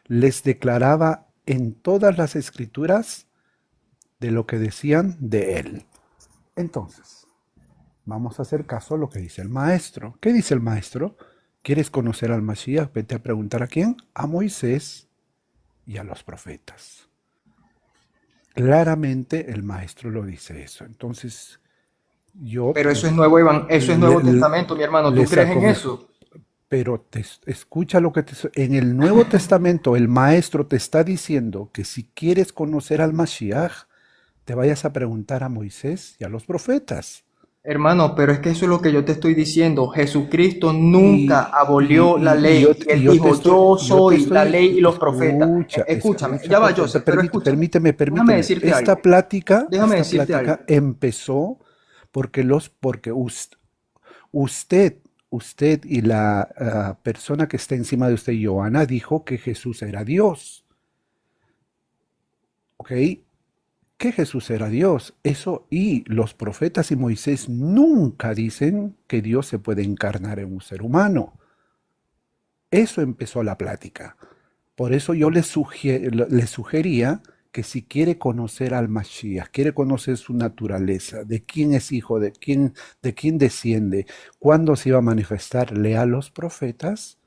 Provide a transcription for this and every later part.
les declaraba en todas las escrituras de lo que decían de él. Entonces, vamos a hacer caso a lo que dice el maestro. ¿Qué dice el maestro? ¿Quieres conocer al Mashiach? Vete a preguntar ¿a quién? A Moisés y a los profetas. Claramente el maestro lo dice eso. Entonces, yo Pero eso es pues eso es Nuevo Testamento, mi hermano. ¿Tú les crees en aconsejo, eso? pero escucha lo que en el Nuevo Testamento el maestro te está diciendo que si quieres conocer al Mashiach, te vayas a preguntar a Moisés y a los profetas. Hermano, pero es que eso es lo que yo te estoy diciendo. Jesucristo nunca Y, y, abolió la y- y yo, ley. y Él yo te dijo, estoy, yo yo te soy la estoy, ley y los profetas. escucha, Escúchame, ya va, escucha, Joseph, pero escúchame. Déjame permíteme. decirte algo. Déjame Esta decirte algo. plática empezó porque usted, usted y la persona que está encima de usted, Joana, dijo que Jesús era Dios, ¿ok? Que Jesús era Dios. Eso y los profetas y Moisés nunca dicen que Dios se puede encarnar en un ser humano. Eso empezó la plática. Por eso yo le sugería que si quiere conocer al Mashiach, quiere conocer su naturaleza, de quién es hijo, de quién desciende, cuándo se iba a manifestar, lea a los profetas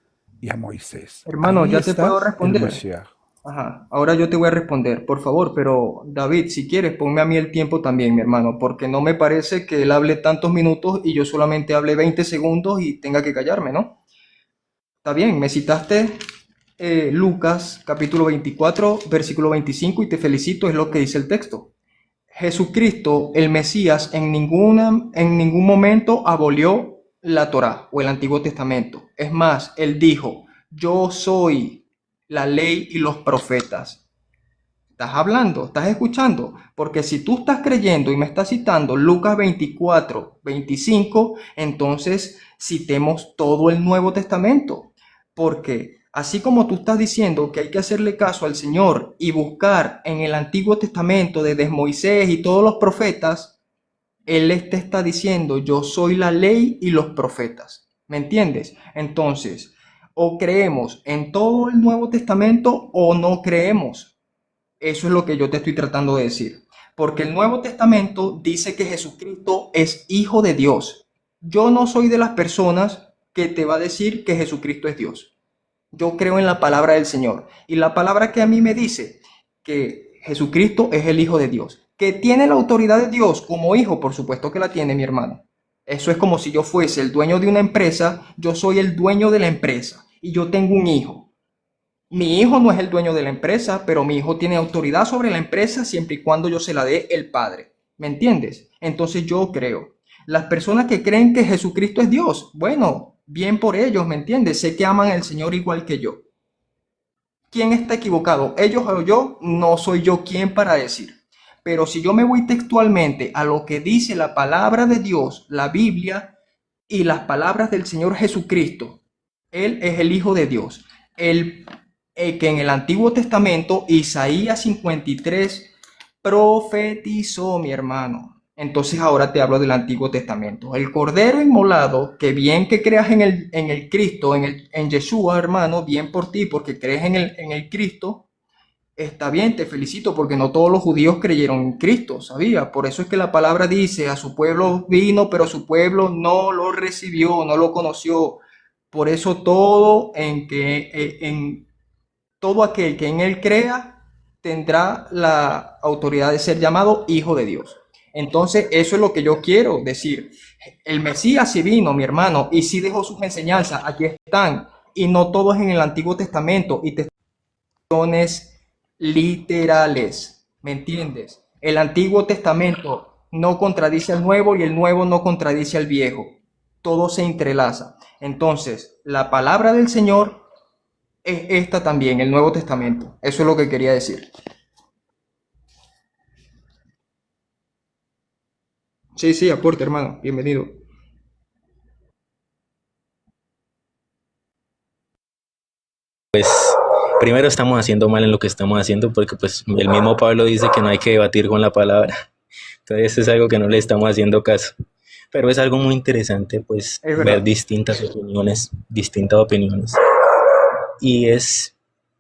y a Moisés. Hermano, Ahí ya te está puedo el responder. Mashiach. Ajá, ahora yo te voy a responder, por favor, pero David, si quieres, ponme a mí el tiempo también, mi hermano, porque no me parece que él hable tantos minutos y yo solamente hable 20 segundos y tenga que callarme, ¿no? Está bien, me citaste Lucas capítulo 24, versículo 25 y te felicito, es lo que dice el texto. Jesucristo, el Mesías, en ningún momento abolió la Torá o el Antiguo Testamento. Es más, él dijo, yo soy la ley y los profetas. Estás hablando, estás escuchando, porque si tú estás creyendo y me estás citando Lucas 24, 25, entonces citemos todo el Nuevo Testamento, porque así como tú estás diciendo que hay que hacerle caso al Señor y buscar en el Antiguo Testamento desde Moisés y todos los profetas, Él te está diciendo, yo soy la ley y los profetas, ¿me entiendes? Entonces, o creemos en todo el Nuevo Testamento o no creemos. Eso es lo que yo te estoy tratando de decir. Porque el Nuevo Testamento dice que Jesucristo es hijo de Dios. Yo no soy de las personas que te va a decir que Jesucristo es Dios. Yo creo en la palabra del Señor. Y la palabra que a mí me dice que Jesucristo es el hijo de Dios. Que tiene la autoridad de Dios como hijo, por supuesto que la tiene, mi hermano. Eso es como si yo fuese el dueño de una empresa, yo soy el dueño de la empresa y yo tengo un hijo. Mi hijo no es el dueño de la empresa, pero mi hijo tiene autoridad sobre la empresa siempre y cuando yo se la dé el Padre. ¿Me entiendes? Entonces yo creo. Las personas que creen que Jesucristo es Dios, bueno, bien por ellos, ¿me entiendes? Sé que aman al Señor igual que yo. ¿Quién está equivocado? ¿Ellos o yo? No soy yo quien para decir. Pero si yo me voy textualmente a lo que dice la palabra de Dios, la Biblia y las palabras del Señor Jesucristo, Él es el Hijo de Dios. El que en el Antiguo Testamento, Isaías 53 profetizó, mi hermano. Entonces ahora te hablo del Antiguo Testamento. El Cordero inmolado, que bien que creas en el Cristo, en Yeshua, hermano, bien por ti, porque crees en el Cristo, está bien, te felicito, porque no todos los judíos creyeron en Cristo, ¿sabía? Por eso es que la palabra dice, a su pueblo vino, pero su pueblo no lo recibió, no lo conoció. Por eso todo aquel que en él crea tendrá la autoridad de ser llamado hijo de Dios. Entonces, eso es lo que yo quiero decir. El Mesías sí vino, mi hermano, y sí dejó sus enseñanzas, aquí están, y no todos en el Antiguo Testamento, y testimonios literales, ¿me entiendes? El Antiguo Testamento no contradice al Nuevo y el Nuevo no contradice al Viejo. Todo se entrelaza. Entonces, la palabra del Señor es esta también, el Nuevo Testamento. Eso es lo que quería decir. Sí, sí, aporte, hermano. Bienvenido. Primero estamos haciendo mal en lo que estamos haciendo porque pues el mismo Pablo dice que no hay que debatir con la palabra. Entonces eso es algo que no le estamos haciendo caso. Pero es algo muy interesante pues Es ver verdad. distintas opiniones. Y es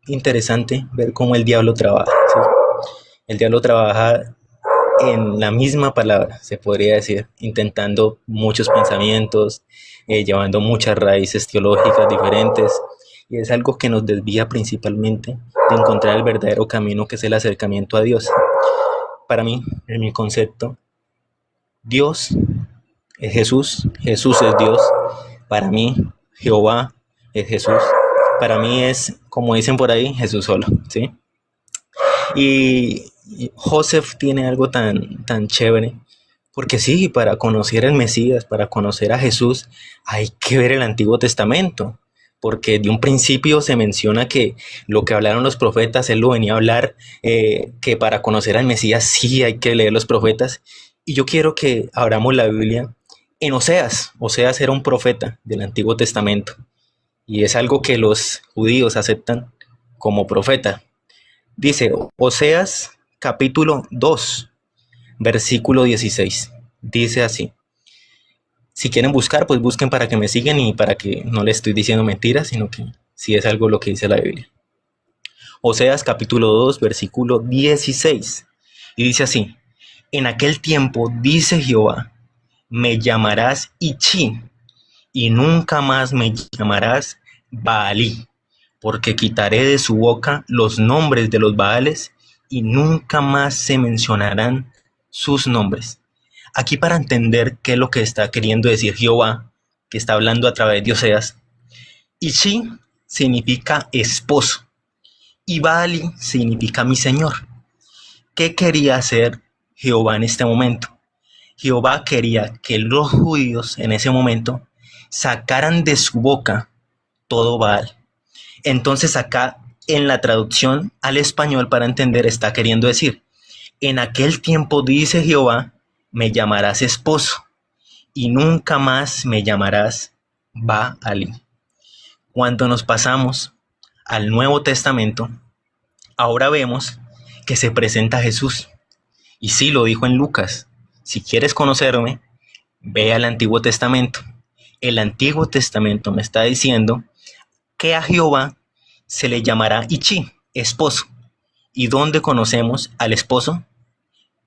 interesante ver cómo el diablo trabaja, ¿sí? El diablo trabaja en la misma palabra, se podría decir, intentando muchos pensamientos, llevando muchas raíces teológicas diferentes, y es algo que nos desvía principalmente de encontrar el verdadero camino, que es el acercamiento a Dios. Para mí, en mi concepto, Dios es Jesús, Jesús es Dios. Para mí, Jehová es Jesús. Para mí es, como dicen por ahí, Jesús solo, ¿sí? Y Joseph tiene algo tan chévere, porque sí, para conocer el Mesías, para conocer a Jesús, hay que ver el Antiguo Testamento, porque de un principio se menciona que lo que hablaron los profetas, él lo venía a hablar, que para conocer al Mesías sí hay que leer los profetas. Y yo quiero que abramos la Biblia en Oseas. Oseas era un profeta del Antiguo Testamento, y es algo que los judíos aceptan como profeta. Dice Oseas capítulo 2, versículo 16. Dice así. Si quieren buscar, pues busquen para que me sigan y para que no les estoy diciendo mentiras, sino que sí es algo lo que dice la Biblia. Oseas capítulo 2, versículo 16. Y dice así. En aquel tiempo, dice Jehová, me llamarás Ichi, y nunca más me llamarás Baalí, porque quitaré de su boca los nombres de los Baales, y nunca más se mencionarán sus nombres. Aquí, para entender qué es lo que está queriendo decir Jehová, que está hablando a través de Oseas, Ichi significa esposo, y Baali significa mi señor. ¿Qué quería hacer Jehová en este momento? Jehová quería que los judíos en ese momento sacaran de su boca todo Baal. Entonces acá en la traducción al español, para entender, está queriendo decir, en aquel tiempo, dice Jehová, me llamarás esposo y nunca más me llamarás Baalí. Cuando nos pasamos al Nuevo Testamento, ahora vemos que se presenta Jesús. Y sí, lo dijo en Lucas, si quieres conocerme, ve al Antiguo Testamento. El Antiguo Testamento me está diciendo que a Jehová se le llamará Ichi, esposo. ¿Y dónde conocemos al esposo?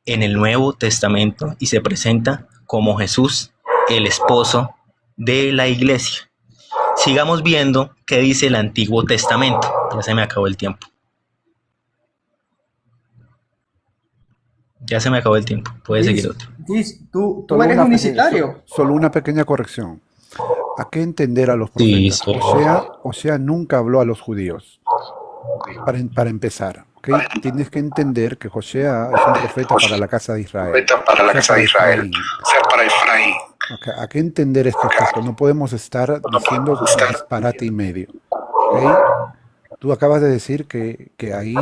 En el Nuevo Testamento, y se presenta como Jesús, el esposo de la iglesia. Sigamos viendo qué dice el Antiguo Testamento. Ya se me acabó el tiempo. Ya se me acabó el tiempo. Puede seguir otro. Tú Solo eres una unicitario. solo una pequeña corrección. ¿A qué entender a los Sí, profetas? Osea nunca habló a los judíos, para empezar. ¿Ok? Tienes que entender que Josea es un profeta para la casa de Israel, o sea, para Efraín. Ok, ¿a qué entender este texto? No podemos estar diciendo disparate y medio. ¿Ok? Tú acabas de decir que ahí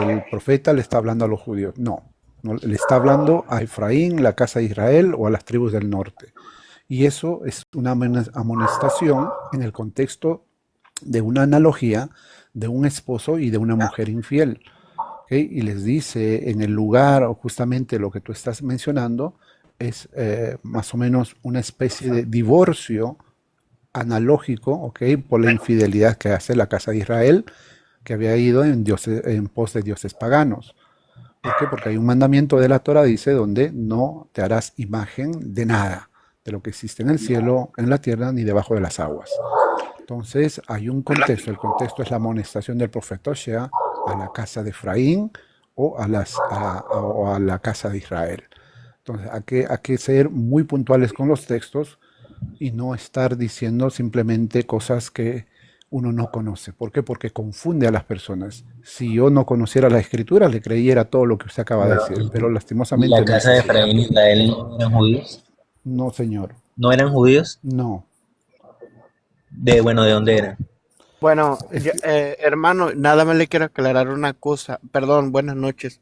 el profeta le está hablando a los judíos. No, le está hablando a Efraín, la casa de Israel, o a las tribus del norte. Y eso es una amonestación en el contexto de una analogía de un esposo y de una mujer infiel. ¿Okay? Y les dice en el lugar, o justamente lo que tú estás mencionando, es más o menos una especie de divorcio analógico, ¿okay? Por la infidelidad que hace la casa de Israel, que había ido en pos de dioses paganos. ¿Por qué? Porque hay un mandamiento de la Torah, dice, donde no te harás imagen de nada, de lo que existe en el cielo, en la tierra, ni debajo de las aguas. Entonces hay un contexto, el contexto es la amonestación del profeta Osea a la casa de Efraín o a la casa de Israel. Entonces hay que ser muy puntuales con los textos y no estar diciendo simplemente cosas que uno no conoce. ¿Por qué? Porque confunde a las personas. Si yo no conociera la escritura, le creyera todo lo que usted acaba de decir, pero ¿Y lastimosamente la no es casa de así. Efraín y Israel no eran judíos? No, señor. ¿No eran judíos? No. ¿De dónde eran? Bueno, Es que, hermano, nada más le quiero aclarar una cosa. Perdón, buenas noches.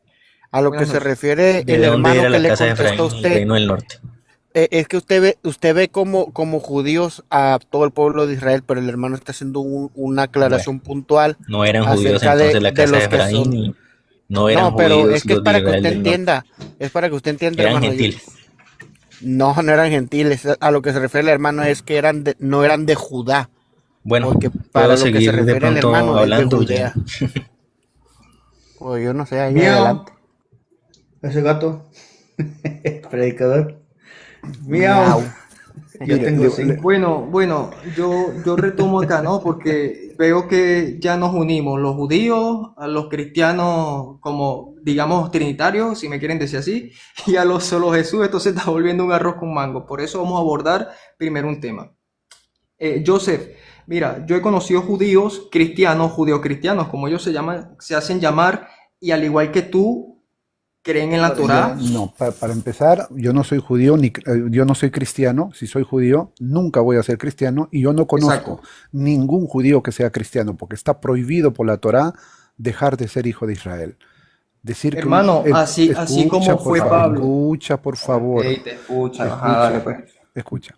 A lo que Buenas se noches. refiere ¿De el dónde hermano era que la le casa de contestó a Efraín y el usted, reino del norte? es que usted ve como judíos a todo el pueblo de Israel, pero el hermano está haciendo una Bueno, aclaración puntual no eran judíos acerca entonces la de casa de los que Efraín son. y no eran No, pero es judíos que es los de para que Israel usted del norte. entienda, es para que usted entienda, Eran hermano. gentiles. No, no eran gentiles. A lo que se refiere el hermano es que no eran de Judá. Bueno, Porque puedo para lo que se seguir de refiere al pronto hermano es de hablando ya. Judea. O yo no sé, ahí Miau, adelante. ese gato, predicador. Miau, Miau. yo Mire, tengo cinco. Bueno, yo retomo acá, ¿no? Porque veo que ya nos unimos, los judíos, a los cristianos como, digamos, trinitarios, si me quieren decir así, y a los solo Jesús, esto se está volviendo un arroz con mango. Por eso vamos a abordar primero un tema. Joseph, mira, yo he conocido judíos cristianos, judeocristianos, como ellos se llaman, se hacen llamar, y al igual que tú, creen en la Torá. no, para empezar, yo no soy judío, yo no soy cristiano. Si soy judío, nunca voy a ser cristiano y yo no conozco Exacto. ningún judío que sea cristiano, porque está prohibido por la Torá dejar de ser hijo de Israel. Decir que Hermano, así escucha, como por fue favor, Pablo. escucha, por Ok, favor, te escucho. Ajá, dale escucha, pues. escucha.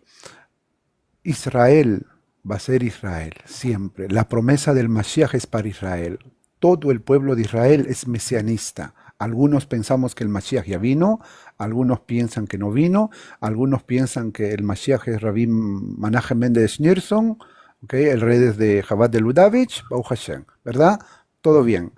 Israel va a ser Israel siempre. La promesa del Mashiach es para Israel. Todo el pueblo de Israel es mesianista. Algunos pensamos que el Mashiach ya vino, algunos piensan que no vino, algunos piensan que el Mashiach es Rabbi Menachem Mendel Schneerson, ¿okay? El rey de Chabad de Lubavitch, Baruch Hashem, ¿verdad? Todo bien.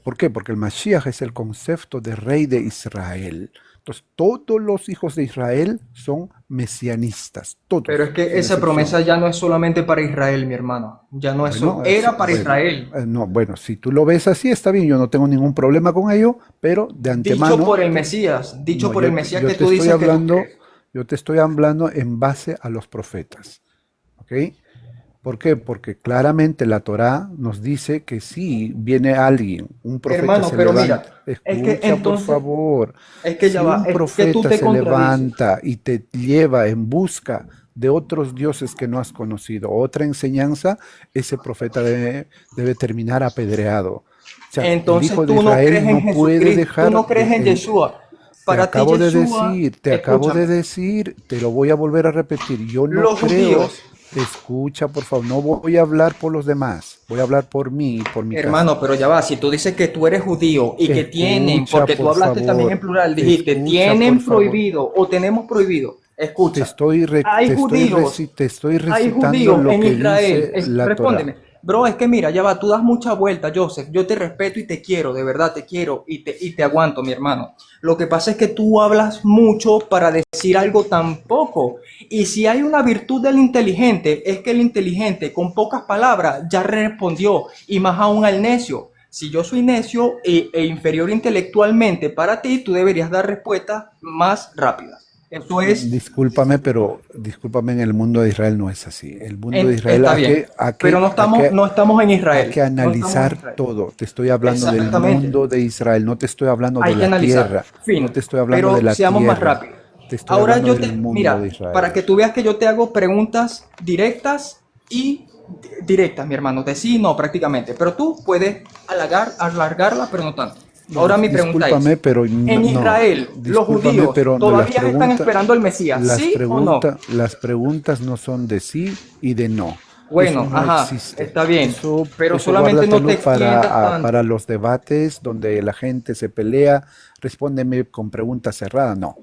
¿Por qué? Porque el Mashiach es el concepto de rey de Israel. Entonces, todos los hijos de Israel son mesianistas, Pero todos, es que sin esa excepción. promesa ya no es solamente para Israel, mi hermano. Ya no es Bueno, era para bueno, Israel. no, bueno, si tú lo ves así, está bien, yo no tengo ningún problema con ello, pero de Dicho antemano, por el Mesías, dicho no, por el Mesías yo que te tú estoy dices que tú hablando, crees. yo te estoy hablando en base a los profetas, ¿ok? ¿Por qué? Porque claramente la Torá nos dice que si viene alguien, un profeta Hermano, se pero levanta, mira, es que escucha por entonces, favor, es que ya si va, un es que tú profeta te se contradices. levanta y te lleva en busca de otros dioses que no has conocido, otra enseñanza, ese profeta debe terminar apedreado. O sea, el Entonces hijo de tú no crees Israel en no puede Jesucristo, tú dejar no crees en Yeshua. Para ti Yeshua, te acabo de escúchame, decir, te lo voy a volver a repetir. Yo no los creo, judíos. escucha por favor, no voy a hablar por los demás, voy a hablar por mí y por mi casa. Hermano, pero ya va, si tú dices que tú eres judío y que tienen, Escucha porque tú por hablaste también en favor, plural, dijiste, escucha por tienen favor. prohibido o tenemos prohibido. Te Escucha, estoy, re- hay judíos, te estoy hay recitando judíos lo en que Israel. dice la Torá. Respóndeme. Bro, es que mira, ya va, tú das mucha vuelta, Joseph. Yo te respeto y te quiero, de verdad te quiero y te aguanto, mi hermano. Lo que pasa es que tú hablas mucho para decir algo tan poco. Y si hay una virtud del inteligente, es que el inteligente con pocas palabras ya respondió, y más aún al necio. Si yo soy necio e inferior intelectualmente para ti, tú deberías dar respuestas más rápidas. Eso es, Discúlpame, pero discúlpame, en el mundo de Israel no es así. El mundo de Israel está bien, pero no estamos en hay que Israel. No estamos en analizar Israel. todo. Te estoy hablando del Exactamente. mundo de Israel, no te estoy hablando de Hay que la analizar. tierra, no Fin. te estoy hablando de Pero la seamos más tierra, rápidos. te estoy Ahora hablando yo del te, mundo de mira, para Israel. que tú veas que yo te hago preguntas directas y directas, mi hermano. De sí, no, prácticamente. Pero tú puedes alargarla, pero no tanto. Bueno, Ahora mi pregunta discúlpame, es, pero en no, Israel, los discúlpame, judíos pero no, todavía están esperando al Mesías, ¿sí o no? las preguntas no son de sí y de no. Eso Bueno, no ajá, existe. está bien. Pero Eso solamente no te guárdatelo extiendas para tanto. los debates donde la gente se pelea. Respóndeme con preguntas cerradas. No,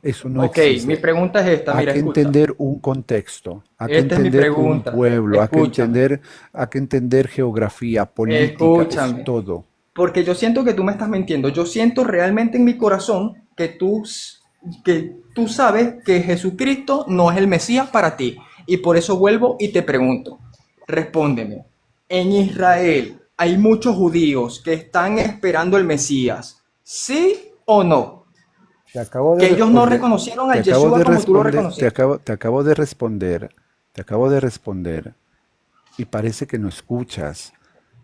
eso no Ok, mi existe. pregunta es esta, Hay mira, que escucha. entender un contexto, hay que Esta es mi entender un pregunta. pueblo, Escúchame, hay que entender geografía, política, es escúchame. todo. Porque yo siento que tú me estás mintiendo. Yo siento realmente en mi corazón que tú sabes que Jesucristo no es el Mesías para ti. Y por eso vuelvo y te pregunto, respóndeme. En Israel hay muchos judíos que están esperando el Mesías. ¿Sí o no? Te acabo de Que ellos no responder, reconocieron te al acabo Yeshua de como tú lo responder, reconociste. te acabo de responder, te acabo de responder y parece que no escuchas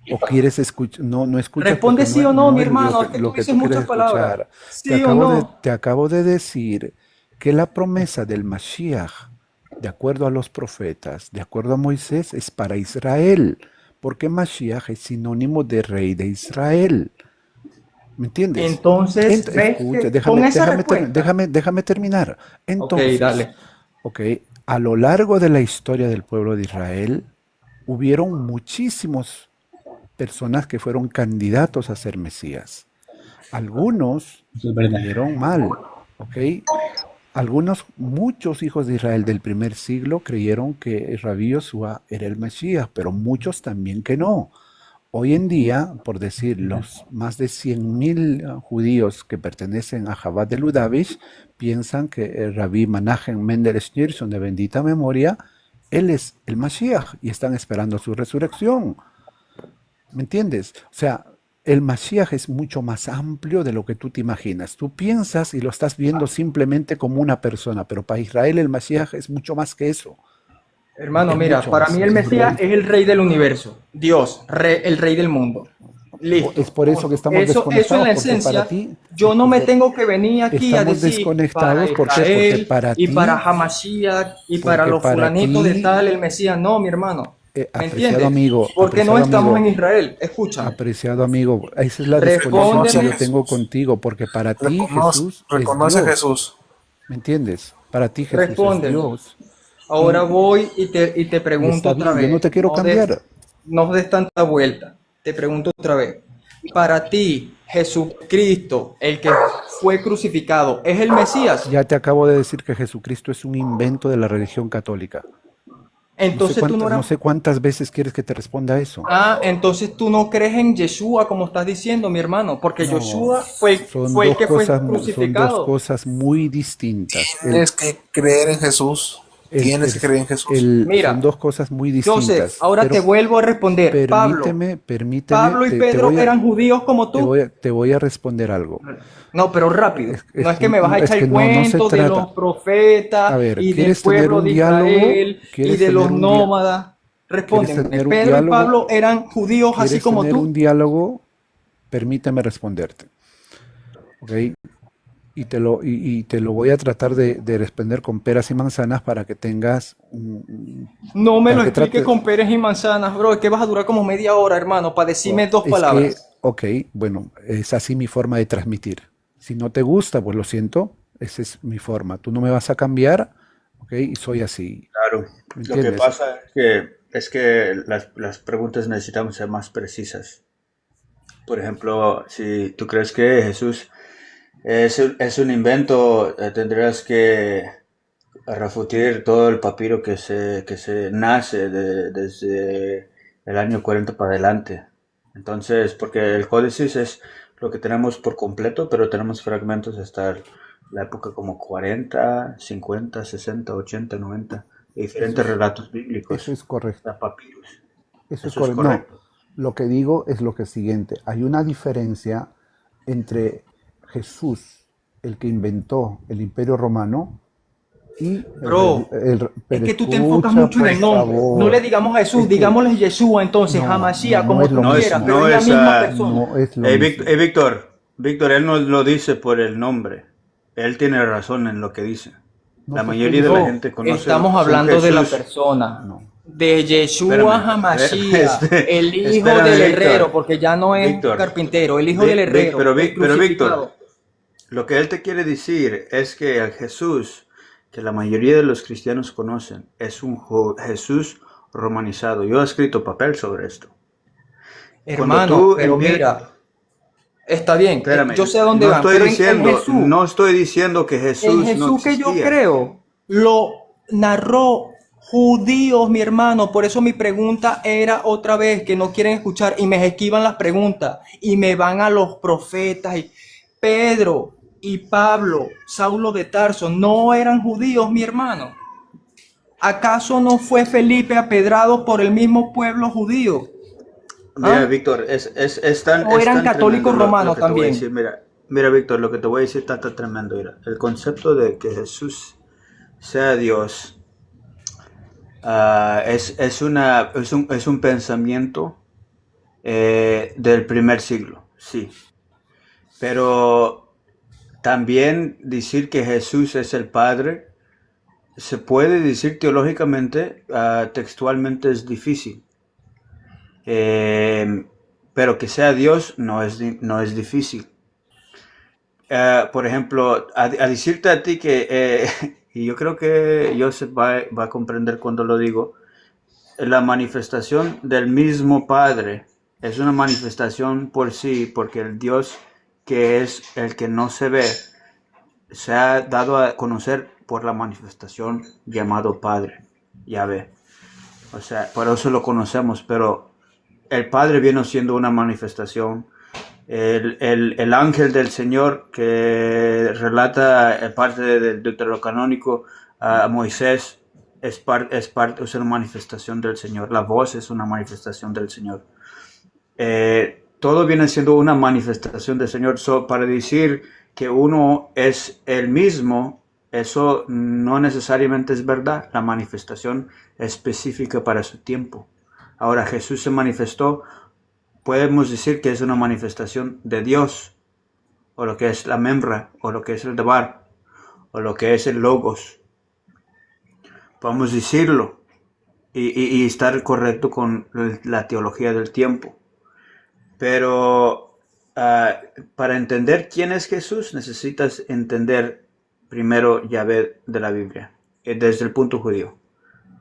o quieres escuchar, no, no escuchas Responde porque sí o no, no mi es hermano. Es que lo tú que dices tú quieres muchas palabras. escuchar. ¿Sí o no? Te acabo de decir que la promesa del Mashiach, de acuerdo a los profetas, de acuerdo a Moisés, es para Israel, porque Mashiach es sinónimo de rey de Israel. ¿Me entiendes? Entonces, ¿ves Escucha, que con esa respuesta? déjame terminar. Ok, Entonces, dale. ok, a lo largo de la historia del pueblo de Israel, hubieron muchísimos personas que fueron candidatos a ser Mesías. Algunos Eso es verdad. cayeron mal, ¿ok? muchos hijos de Israel del primer siglo creyeron que el Rabí Yoshua era el Mesías, pero muchos también que no. Hoy en día, por decir, los más de 100.000 judíos que pertenecen a Chabad de Lubavitch piensan que el Rabí Menachem Mendel Schneerson, de bendita memoria, él es el Mashiach y están esperando su resurrección. ¿Me entiendes? O sea, el Mashiach es mucho más amplio de lo que tú te imaginas. Tú piensas y lo estás viendo simplemente como una persona, pero para Israel el Mashiach es mucho más que eso. Hermano, Es mira, mucho para más. mí el Mesías es el rey del universo, Dios, el rey del mundo. Listo. Es por eso que estamos Eso en desconectados, la porque para esencia, ti, yo no me porque tengo que venir aquí a estamos decir para desconectados, ¿por qué? Porque Israel para y para ti, Hamashiach y para porque los para fulanitos de ti, tal, el Mesías. No, mi hermano. ¿Me apreciado entiendes? amigo, Porque no apreciado estamos en amigo, Israel. Escúchame. apreciado amigo, esa es la desconexión que Respóndeme. yo tengo contigo, porque para ti Reconoce, Jesús es reconoce a Dios, Jesús. ¿me entiendes? Para ti Jesús es Respóndeme. Dios. Ahora voy y te Y pregunto está otra bien, yo no vez. te quiero cambiar. No des tanta vuelta. Te pregunto otra vez. Para ti, Jesucristo, el que fue crucificado, ¿es el Mesías? Ya te acabo de decir que Jesucristo es un invento de la religión católica. Entonces tú no No eras... sé cuántas veces quieres que te responda eso. Ah, entonces tú no crees en Yeshua como estás diciendo, mi hermano, porque No, Yeshua fue son el dos que fue cosas, son dos crucificado. cosas muy distintas. Tienes que creer en Jesús. Tienes que creer en Jesús. Son Mira, dos cosas muy Joseph, distintas. ahora te Pero vuelvo a responder. permíteme, Pablo y te Pedro voy a, eran judíos como tú. te voy a responder algo. No, pero rápido. No es que me vas a Es echar que el no se cuento de trata. los profetas A ver, y del ¿quieres tener pueblo un de diálogo? Israel y ¿Quieres de los tener un nómadas. ¿Quieres Respóndeme. tener un Pedro y diálogo? Pablo eran judíos así ¿Quieres como tener un tú. diálogo? Permíteme responderte. ¿Ok? Y te lo voy a tratar de responder con peras y manzanas para que tengas No me lo para que expliques trates. con peras y manzanas, bro. Es que vas a durar como media hora, hermano, para decirme dos Es que, palabras. ok, bueno, es así mi forma de transmitir. Si no te gusta, pues lo siento, esa es mi forma. Tú no me vas a cambiar, ok, y soy así. Claro, ¿Me lo que entiendes? pasa es que las preguntas necesitamos ser más precisas. Por ejemplo, si tú crees que Jesús es un invento, tendrás que refutar todo el papiro que se nace desde el año 40 para adelante. Entonces, porque el códice es lo que tenemos por completo, pero tenemos fragmentos hasta la época como 40, 50, 60, 80, 90, de diferentes relatos Eso bíblicos, es correcto. hasta papiros. Eso es Eso es correcto. No, correcto. lo que digo es lo que siguiente. Hay una diferencia entre Jesús, el que inventó el Imperio Romano, y Bro, es que tú te enfocas escucha, mucho en por el nombre. No le favor. digamos a Jesús, Es que digámosle Yeshua entonces, no, Hamashiach, no como es tú lo No es, quieras, mismo. pero no es la es, misma persona. No es lo mismo. Víctor, él no lo dice por el nombre. Él tiene razón en lo que dice. No La te mayoría estoy de la Bro, gente conoce estamos un hablando de la Jesús. persona, No. de Yeshua Espérame, Hamashiach, el hijo espérame, del Víctor. herrero, porque ya no es Víctor, carpintero, el hijo del herrero, pero el Víctor, crucificado. lo que él te quiere decir es que el Jesús que la mayoría de los cristianos conocen es un Jesús romanizado. Yo he escrito papel sobre esto. Cuando Hermano, tú pero envías- mira, está bien, Espérame, yo sé a dónde no van, estoy pero diciendo, Jesús, no estoy diciendo que Jesús el no Jesús que yo existía. creo lo narró judíos, mi hermano. Por eso mi pregunta era otra vez que no quieren escuchar y me esquivan las preguntas y me van a los profetas. Y Pedro y Pablo, Saulo de Tarso, no eran judíos, mi hermano. ¿Acaso no fue Felipe apedrado por el mismo pueblo judío? Mira, ¿Ah? Víctor, es tan, ¿O es eran tan católicos tremendo romanos que te voy a también? decir. Mira, Víctor, lo que te voy a decir está tan tremendo. Mira, el concepto de que Jesús sea Dios es un pensamiento del primer siglo, sí. Pero también decir que Jesús es el Padre, se puede decir teológicamente, textualmente es difícil. Pero que sea Dios no es difícil. Por ejemplo, a decirte a ti que, y yo creo que Joseph va a comprender cuando lo digo, la manifestación del mismo Padre es una manifestación por sí, porque el Dios que es el que no se ve, se ha dado a conocer por la manifestación llamado Padre, Yahvé. O sea, por eso lo conocemos, pero el Padre vino siendo una manifestación. El ángel del Señor que relata parte del Deuterocanónico a Moisés es una manifestación del Señor. La voz es una manifestación del Señor. Todo viene siendo una manifestación del Señor. Para decir que uno es el mismo, eso no necesariamente es verdad. La manifestación específica para su tiempo. Ahora Jesús se manifestó. Podemos decir que es una manifestación de Dios, o lo que es la Memra, o lo que es el Debar, o lo que es el Logos. Podemos decirlo y estar correcto con la teología del tiempo. Pero para entender quién es Jesús, necesitas entender primero Yahvé de la Biblia, desde el punto judío.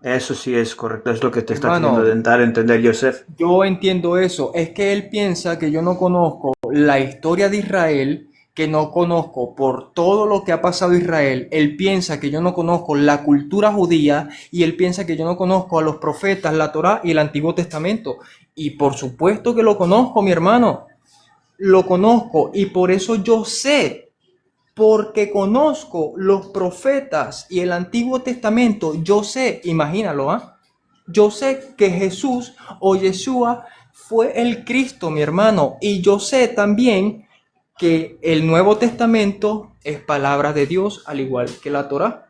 Eso sí es correcto, es lo que te está queriendo Hermano, intentar entender Yosef. yo entiendo eso. Es que él piensa que yo no conozco la historia de Israel, que no conozco por todo lo que ha pasado Israel. Él piensa que yo no conozco la cultura judía y él piensa que yo no conozco a los profetas, la Torá y el Antiguo Testamento. Y por supuesto que lo conozco, mi hermano. Lo conozco y por eso yo sé. Porque conozco los profetas y el Antiguo Testamento, yo sé, imagínalo, ¿ah? Yo sé que Jesús o Yeshua fue el Cristo, mi hermano, y yo sé también que el Nuevo Testamento es palabra de Dios, al igual que la Torá.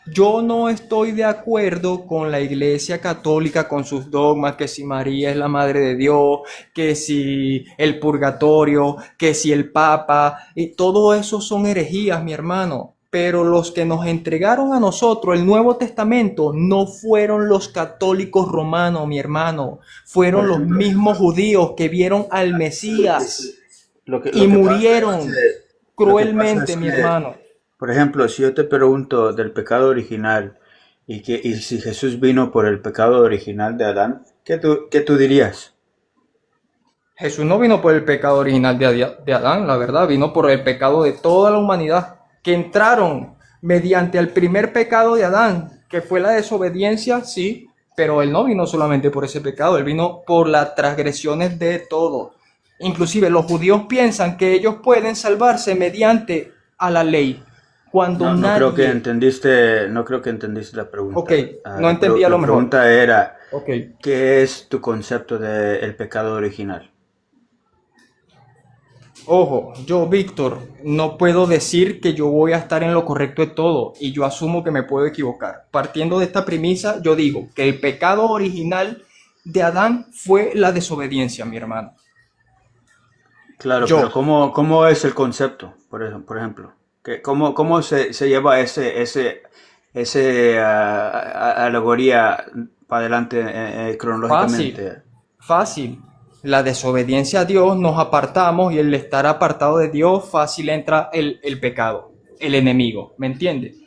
Yo no estoy de acuerdo con la Iglesia Católica, con sus dogmas, que si María es la Madre de Dios, que si el purgatorio, que si el Papa, y todo eso son herejías, mi hermano. Pero los que nos entregaron a nosotros el Nuevo Testamento no fueron los católicos romanos, mi hermano. Fueron los mismos judíos que vieron al Mesías Lo que y pasa murieron es que, lo que pasa cruelmente, es mi que, hermano. por ejemplo, si yo te pregunto del pecado original y si Jesús vino por el pecado original de Adán, ¿qué tú dirías? Jesús no vino por el pecado original de Adán, la verdad, vino por el pecado de toda la humanidad, que entraron mediante el primer pecado de Adán, que fue la desobediencia, sí, pero él no vino solamente por ese pecado, él vino por las transgresiones de todos. Inclusive los judíos piensan que ellos pueden salvarse mediante a la ley, cuando No creo que nadie... entendiste la pregunta. Ok, no entendí a lo La mejor. pregunta era, Ok. ¿qué es tu concepto del pecado original? Ojo, yo, Víctor, no puedo decir que yo voy a estar en lo correcto de todo y yo asumo que me puedo equivocar. Partiendo de esta premisa, yo digo que el pecado original de Adán fue la desobediencia, mi hermano. Claro, Yo, pero ¿cómo es el concepto, por ejemplo? ¿Cómo se lleva ese alegoría para adelante fácil, cronológicamente? fácil. La desobediencia a Dios nos apartamos y el estar apartado de Dios fácil entra el pecado, el enemigo, ¿me entiendes?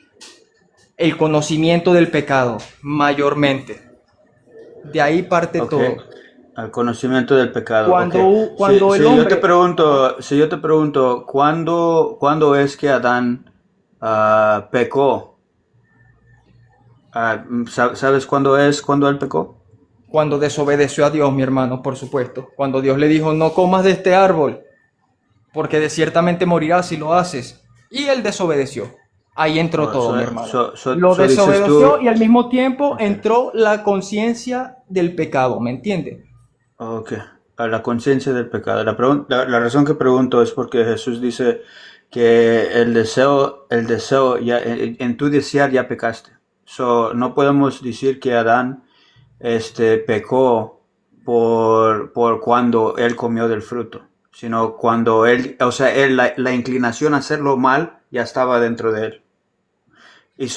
El conocimiento del pecado, mayormente. De ahí parte Ok, todo. al conocimiento del pecado. Ok. Cuando el Si yo te hombre... pregunto, ¿cuándo es que Adán pecó? ¿Sabes cuándo él pecó? Cuando desobedeció a Dios, mi hermano, por supuesto. Cuando Dios le dijo, no comas de este árbol, porque de ciertamente morirás si lo haces. Y él desobedeció. Ahí entró Oh, todo, mi hermano. Lo dices desobedeció tú. y al mismo tiempo Ok. entró la conciencia del pecado, ¿me entiendes? Ok, a la conciencia del pecado. La razón que pregunto es porque Jesús dice que el deseo ya, en tu desear ya pecaste. No podemos decir que Adán pecó por cuando él comió del fruto, sino cuando la inclinación a hacerlo mal ya estaba dentro de él. Y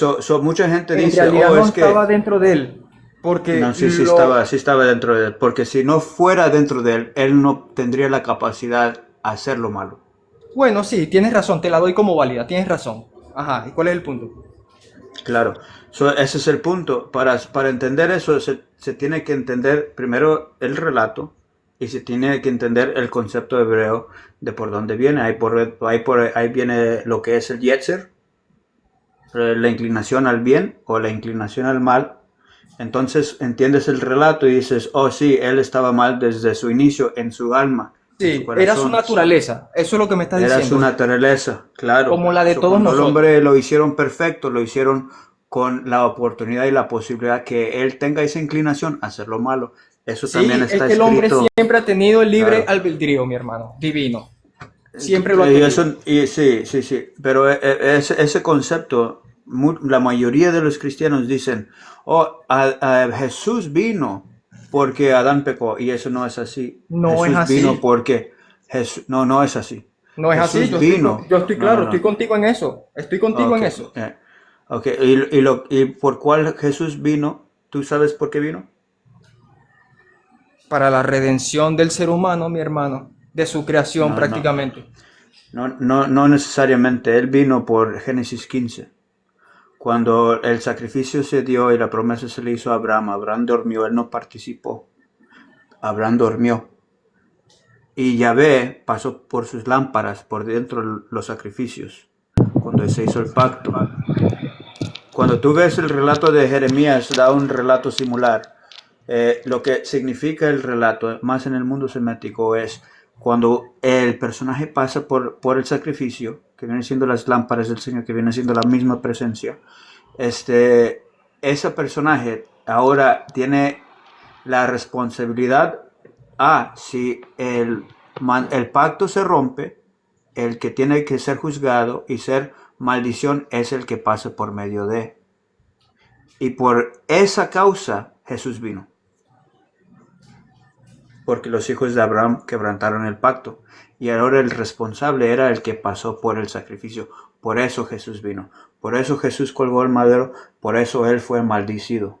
mucha gente En dice, realidad oh, no es estaba que dentro de él, porque no, sí estaba dentro de él, porque si no fuera dentro de él, él no tendría la capacidad de hacer lo malo. Bueno, sí, tienes razón, te la doy como válida, tienes razón. Ajá, ¿y cuál es el punto? Claro, ese es el punto. Para entender eso, se tiene que entender primero el relato y se tiene que entender el concepto hebreo de por dónde viene. Ahí viene lo que es el Yetzer, la inclinación al bien o la inclinación al mal, entonces entiendes el relato y dices, oh sí, él estaba mal desde su inicio en su alma, en su Sí, era su corazón. naturaleza. Eso es lo que me estás Era su diciendo. naturaleza, claro. Como la de So, todos cuando el nosotros. hombre lo hicieron perfecto, lo hicieron con la oportunidad y la posibilidad que él tenga esa inclinación a hacer lo malo. Eso también Sí, es está que el hombre escrito, siempre ha tenido el libre claro. albedrío, mi hermano, divino. Siempre lo ha Y tenido. eso, y sí, sí, sí, pero ese concepto, la mayoría de los cristianos dicen, oh, Jesús vino porque Adán pecó, y eso no es así. No es Jesús vino así. porque Jesús, no, no es así. No es así. Jesús vino, Yo estoy no, no, claro, estoy no. contigo en eso. Estoy contigo Ok, en eso. ok, y por cuál Jesús vino, ¿tú sabes por qué vino? Para la redención del ser humano, mi hermano, de su creación No, no, prácticamente. no necesariamente. Él vino por Génesis 15. Cuando el sacrificio se dio y la promesa se le hizo a Abraham, Abraham durmió, él no participó. Abraham durmió. Y Yahvé pasó por sus lámparas, por dentro de los sacrificios, cuando se hizo el pacto. Cuando tú ves el relato de Jeremías, da un relato similar. Lo que significa el relato, más en el mundo semético, es cuando el personaje pasa por el sacrificio, que vienen siendo las lámparas del Señor, que viene siendo la misma presencia. Ese personaje ahora tiene la responsabilidad, si el pacto se rompe, el que tiene que ser juzgado y ser maldición es el que pasa por medio de. Y por esa causa Jesús vino. Porque los hijos de Abraham quebrantaron el pacto. Y ahora el responsable era el que pasó por el sacrificio. Por eso Jesús vino. Por eso Jesús colgó el madero. Por eso él fue maldecido.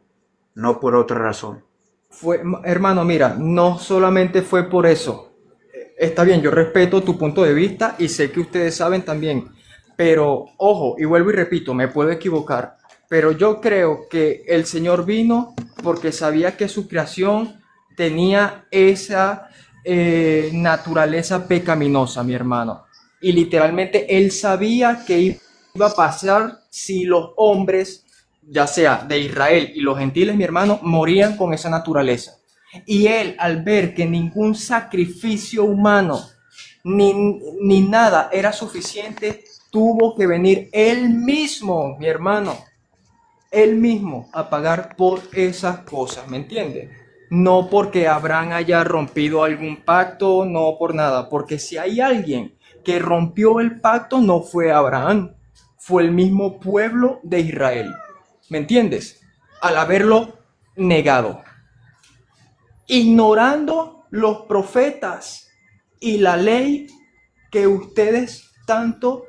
No por otra razón. Hermano, mira, no solamente fue por eso. Está bien, yo respeto tu punto de vista y sé que ustedes saben también. Pero, ojo, y vuelvo y repito, me puedo equivocar. Pero yo creo que el Señor vino porque sabía que su creación tenía esa naturaleza pecaminosa, mi hermano. Y literalmente él sabía que iba a pasar si los hombres, ya sea de Israel y los gentiles, mi hermano, morían con esa naturaleza. Y él, al ver que ningún sacrificio humano ni nada era suficiente, tuvo que venir él mismo, mi hermano, él mismo a pagar por esas cosas, ¿me entiendes? No porque Abraham haya rompido algún pacto, no por nada, porque si hay alguien que rompió el pacto no fue Abraham, fue el mismo pueblo de Israel, ¿me entiendes? Al haberlo negado, ignorando los profetas y la ley que ustedes tanto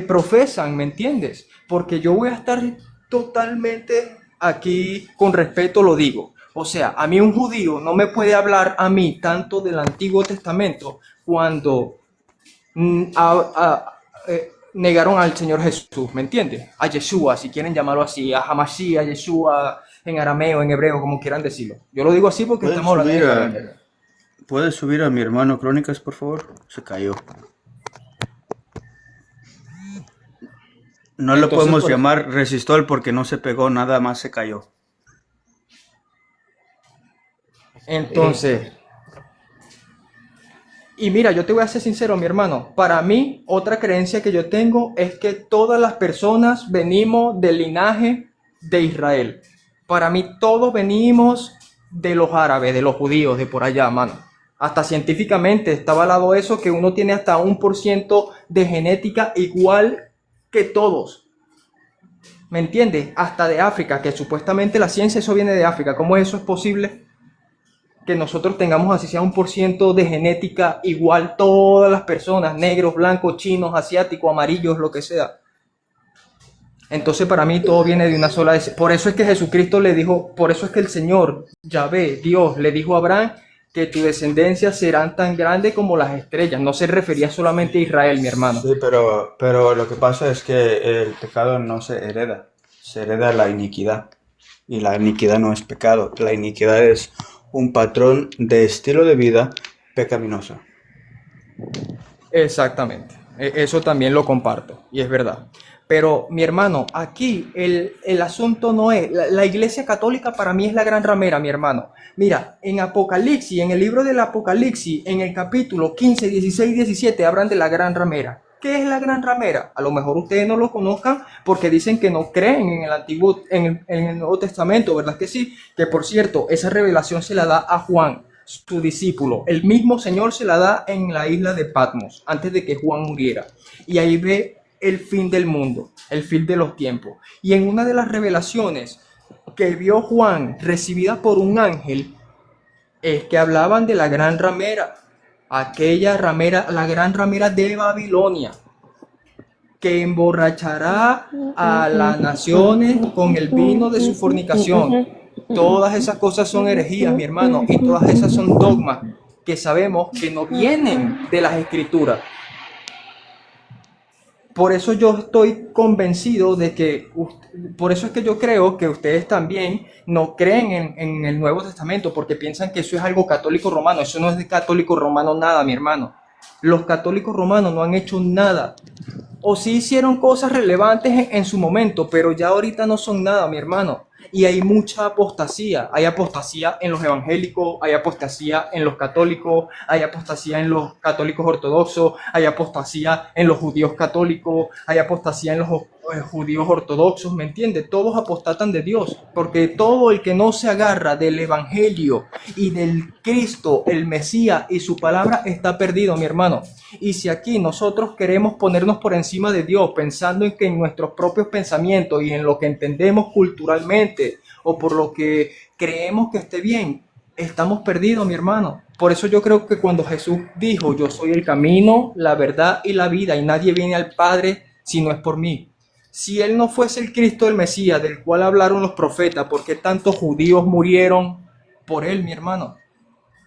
profesan, ¿me entiendes? Porque yo voy a estar totalmente aquí, con respeto lo digo. O sea, a mí un judío no me puede hablar a mí tanto del Antiguo Testamento cuando negaron al Señor Jesús, ¿me entiendes? A Yeshua, si quieren llamarlo así, a Hamashiach, a Yeshua, en arameo, en hebreo, como quieran decirlo. Yo lo digo así porque estamos hablando de Israel. ¿Puedes subir a mi hermano Crónicas, por favor? Se cayó. No lo Entonces, podemos llamar resistol porque no se pegó, nada más se cayó. Entonces, y mira, yo te voy a ser sincero, mi hermano. Para mí, otra creencia que yo tengo es que todas las personas venimos del linaje de Israel. Para mí, todos venimos de los árabes, de los judíos, de por allá, mano. Hasta científicamente está avalado eso, que uno tiene hasta 1% de genética igual que todos. ¿Me entiendes? Hasta de África, que supuestamente la ciencia, eso viene de África. ¿Cómo eso es posible? Que nosotros tengamos así sea 1% de genética igual todas las personas, negros, blancos, chinos, asiáticos, amarillos, lo que sea. Entonces para mí todo viene de una sola. Por eso es que Jesucristo le dijo, por eso es que el Señor, Yahvé, Dios, le dijo a Abraham que tu descendencia serán tan grande como las estrellas. No se refería solamente a Israel, mi hermano. Sí, pero lo que pasa es que el pecado no se hereda la iniquidad. Y la iniquidad no es pecado, la iniquidad es un patrón de estilo de vida pecaminoso. Exactamente. Eso también lo comparto y es verdad. Pero mi hermano, aquí el asunto no es, la Iglesia Católica para mí es la gran ramera, mi hermano. Mira, en Apocalipsis, en el libro del Apocalipsis, en el capítulo 15, 16, 17, hablan de la gran ramera. ¿Qué es la gran ramera? A lo mejor ustedes no lo conozcan porque dicen que no creen en el Antiguo, en el Nuevo Testamento, ¿verdad que sí? Que por cierto, esa revelación se la da a Juan, su discípulo. El mismo Señor se la da en la isla de Patmos, antes de que Juan muriera. Y ahí ve el fin del mundo, el fin de los tiempos. Y en una de las revelaciones que vio Juan, recibida por un ángel, es que hablaban de la gran ramera, aquella ramera, la gran ramera de Babilonia, que emborrachará a las naciones con el vino de su fornicación. Todas esas cosas son herejías, mi hermano, y todas esas son dogmas que sabemos que no vienen de las escrituras. Por eso yo estoy convencido de que, por eso es que yo creo que ustedes también no creen en el Nuevo Testamento, porque piensan que eso es algo católico romano. Eso no es de católico romano nada, mi hermano. Los católicos romanos no han hecho nada. O sí hicieron cosas relevantes en su momento, pero ya ahorita no son nada, mi hermano. Y hay mucha apostasía. Hay apostasía en los evangélicos, hay apostasía en los católicos, hay apostasía en los católicos ortodoxos, hay apostasía en los judíos católicos, hay apostasía en los judíos ortodoxos, ¿me entiendes? Todos apostatan de Dios, porque todo el que no se agarra del evangelio y del Cristo, el Mesías y su palabra está perdido, mi hermano. Y si aquí nosotros queremos ponernos por encima de Dios, pensando en que en nuestros propios pensamientos y en lo que entendemos culturalmente o por lo que creemos que esté bien, estamos perdidos, mi hermano. Por eso yo creo que cuando Jesús dijo, yo soy el camino, la verdad y la vida, y nadie viene al Padre si no es por mí. Si Él no fuese el Cristo, el Mesías, del cual hablaron los profetas, ¿por qué tantos judíos murieron por Él, mi hermano?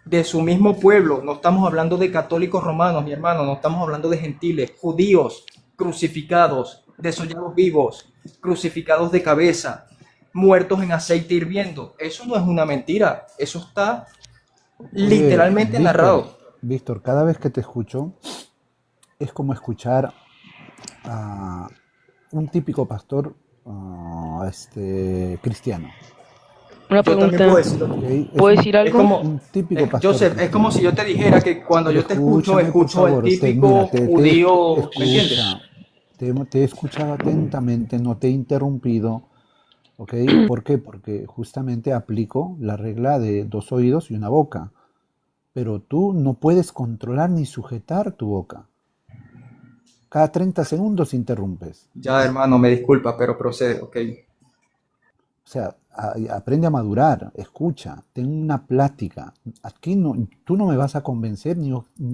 De su mismo pueblo, no estamos hablando de católicos romanos, mi hermano, no estamos hablando de gentiles, judíos crucificados, desollados vivos, crucificados de cabeza, muertos en aceite hirviendo. Eso no es una mentira, eso está Oye, literalmente narrado. Víctor, cada vez que te escucho es como escuchar a un típico pastor cristiano. Una Yo también puedo pregunta, decirlo. ¿Ok? ¿puedo decir Es algo? como, un típico pastor Joseph, es como cristiano. si yo te dijera que cuando yo te escucho, Escúchame, por escucho el favor. típico judío, ¿me entiendes? Escucha. Te he escuchado atentamente, no te he interrumpido. ¿Ok? ¿Por qué? Porque justamente aplico la regla de 2 oídos y 1 boca. Pero tú no puedes controlar ni sujetar tu boca. Cada 30 segundos interrumpes. Ya, hermano, me disculpa, pero procede, ok. O sea, aprende a madurar, escucha, ten una plática. Aquí no, tú no me vas a convencer, ni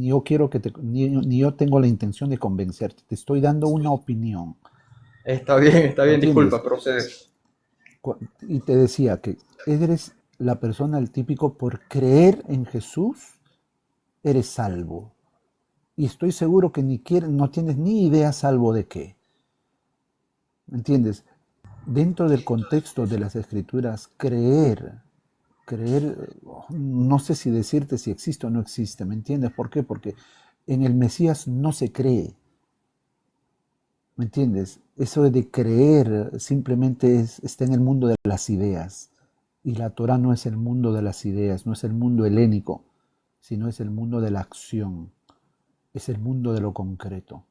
yo quiero ni yo tengo la intención de convencerte. Te estoy dando una opinión. Está bien, ¿Entiendes? disculpa, procede. Y te decía que eres la persona, el típico, por creer en Jesús, eres salvo. Y estoy seguro que no tienes ni idea salvo de qué. ¿Entiendes? Dentro del contexto de las escrituras, creer, no sé si decirte si existe o no existe, ¿me entiendes? ¿Por qué? Porque en el Mesías no se cree, ¿me entiendes? Eso de creer simplemente está en el mundo de las ideas, y la Torah no es el mundo de las ideas, no es el mundo helénico, sino es el mundo de la acción, es el mundo de lo concreto.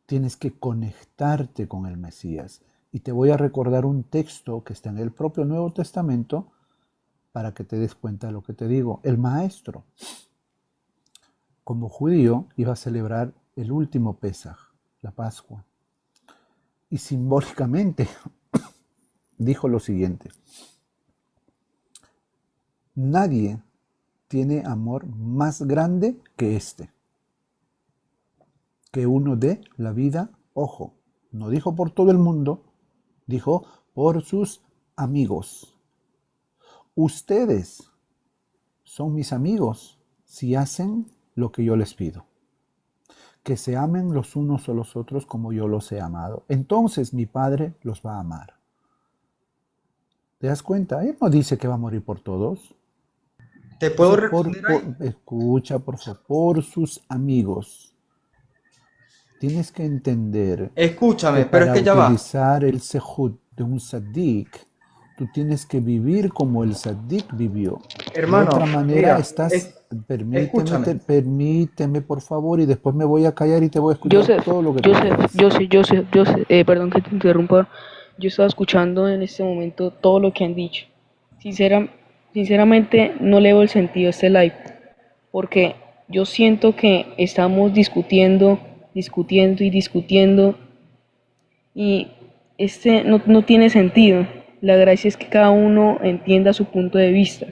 Tienes que conectarte con el Mesías. Y te voy a recordar un texto que está en el propio Nuevo Testamento para que te des cuenta de lo que te digo. El maestro, como judío, iba a celebrar el último Pesaj, la Pascua. Y simbólicamente dijo lo siguiente: nadie tiene amor más grande que este, que uno dé la vida, ojo, no dijo por todo el mundo, dijo por sus amigos. Ustedes son mis amigos si hacen lo que yo les pido. Que se amen los unos a los otros como yo los he amado. Entonces mi Padre los va a amar. ¿Te das cuenta? Él no dice que va a morir por todos. ¿Te puedo Dice responder ahí? escucha, por favor, por sus amigos. tienes que entender que Escúchame, pero es para que ya va. utilizar el sehut de un saddik, tú tienes que vivir como el saddik vivió. De otra Hermano, manera mira, estás, permíteme, escúchame. permíteme por favor, y después me voy a callar y te voy a escuchar Joseph, todo lo que tú quieras. perdón que te interrumpa. Yo estaba escuchando en este momento todo lo que han dicho. Sincera- Sinceramente, no le veo el sentido a este live, porque yo siento que estamos discutiendo, y no tiene sentido. La gracia es que cada uno entienda su punto de vista.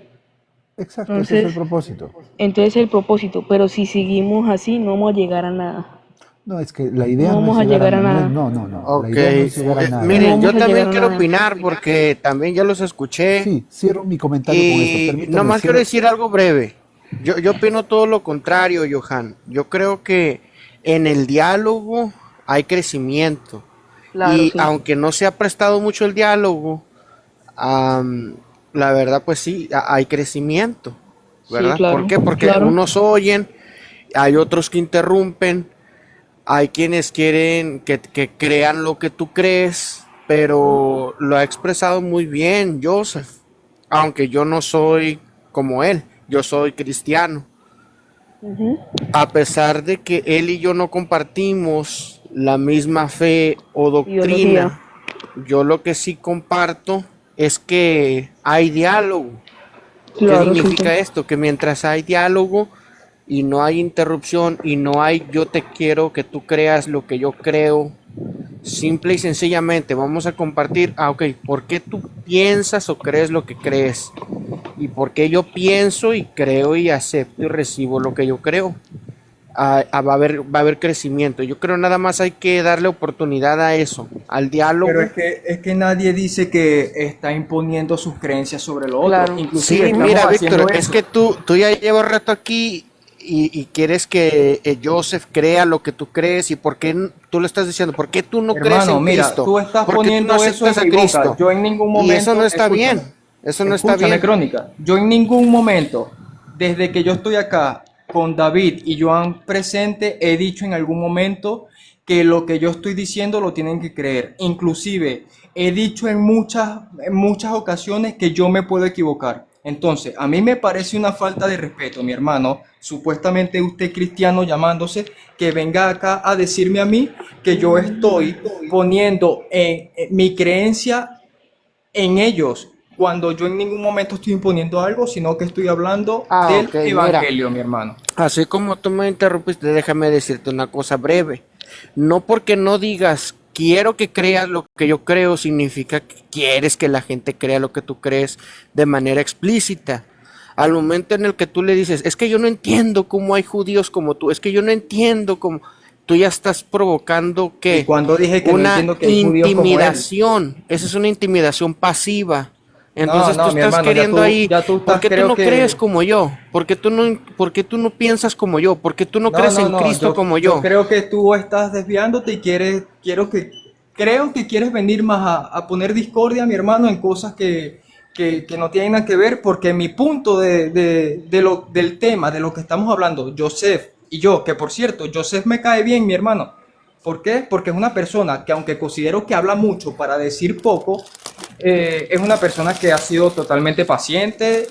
Exacto, ese es el Entonces, propósito. entonces el propósito, pero si seguimos así, no vamos a llegar a nada. No, es que la No idea no es vamos a llegar a llegar a nada. nada. No. La Ok, idea no es llegar a nada. No miren, vamos yo a llegar también a quiero nada. opinar porque también ya los escuché Sí, cierro mi comentario con esto. y Permíteme, nomás quiero cierro. decir algo breve. Yo opino todo lo contrario, Johan. Yo creo que en el diálogo hay crecimiento Claro, y sí. aunque no se ha prestado mucho el diálogo, am, la verdad pues sí, hay crecimiento, Sí, ¿verdad? ¿Por claro, qué? Porque claro. unos oyen, hay otros que interrumpen. Hay quienes quieren que crean lo que tú crees, pero lo ha expresado muy bien Joseph, aunque yo no soy como él, yo soy cristiano. Ujú. A pesar de que él y yo no compartimos la misma fe o Ideología. doctrina, yo lo que sí comparto es que hay diálogo. ¿Qué Claro, sí. significa esto? Que mientras hay diálogo y no hay interrupción y no hay yo te quiero que tú creas lo que yo creo, simple y sencillamente vamos a compartir, ok, ¿por qué tú piensas o crees lo que crees? ¿Y por qué yo pienso y creo y acepto y recibo lo que yo creo? Va a haber crecimiento. Yo creo nada más hay que darle oportunidad a eso, al Pero diálogo. es que nadie dice que está imponiendo sus creencias sobre lo otro. Claro. Inclusive Sí, estamos mira, haciendo Víctor, es eso. que tú ya llevas rato aquí y quieres que Joseph crea lo que tú crees y por qué tú le estás diciendo, ¿por qué tú no crees Hermano, en mira, Cristo? tú estás ¿Por qué tú no poniendo eso aceptas en a mi boca. Cristo? Yo en ningún Y eso momento, no está escúchame, bien, eso no está escúchame, bien. Crónica. Yo en ningún momento, desde que yo estoy acá con David y Joan presente, he dicho en algún momento que lo que yo estoy diciendo lo tienen que creer. Inclusive, he dicho en muchas ocasiones que yo me puedo equivocar. Entonces, a mí me parece una falta de respeto, mi hermano, supuestamente usted cristiano llamándose, que venga acá a decirme a mí que yo estoy poniendo mi creencia en ellos, cuando yo en ningún momento estoy imponiendo algo, sino que estoy hablando del Ok, mira, evangelio, mi hermano. así como tú me interrumpiste, déjame decirte una cosa breve. No porque no digas quiero que creas lo que yo creo, significa que quieres que la gente crea lo que tú crees de manera explícita. Al momento en el que tú le dices, es que yo no entiendo cómo hay judíos como tú, es que yo no entiendo cómo, tú ya estás provocando Y que cuando dije que no una entiendo que hay judíos como él. intimidación, esa es una intimidación pasiva. No, Entonces tú no, mi estás hermano, queriendo ahí, ya tú ¿por estás, qué tú creo no crees que... como yo? ¿Por qué tú no piensas como yo? ¿Por qué tú no crees en Cristo como yo yo? creo que tú estás desviándote y creo que quieres venir más a poner discordia, mi hermano, en cosas que no tienen nada que ver, porque mi punto del tema, de lo que estamos hablando, Joseph y yo, que por cierto, Joseph me cae bien, mi hermano. ¿Por qué? Porque es una persona que, aunque considero que habla mucho para decir poco, es una persona que ha sido totalmente paciente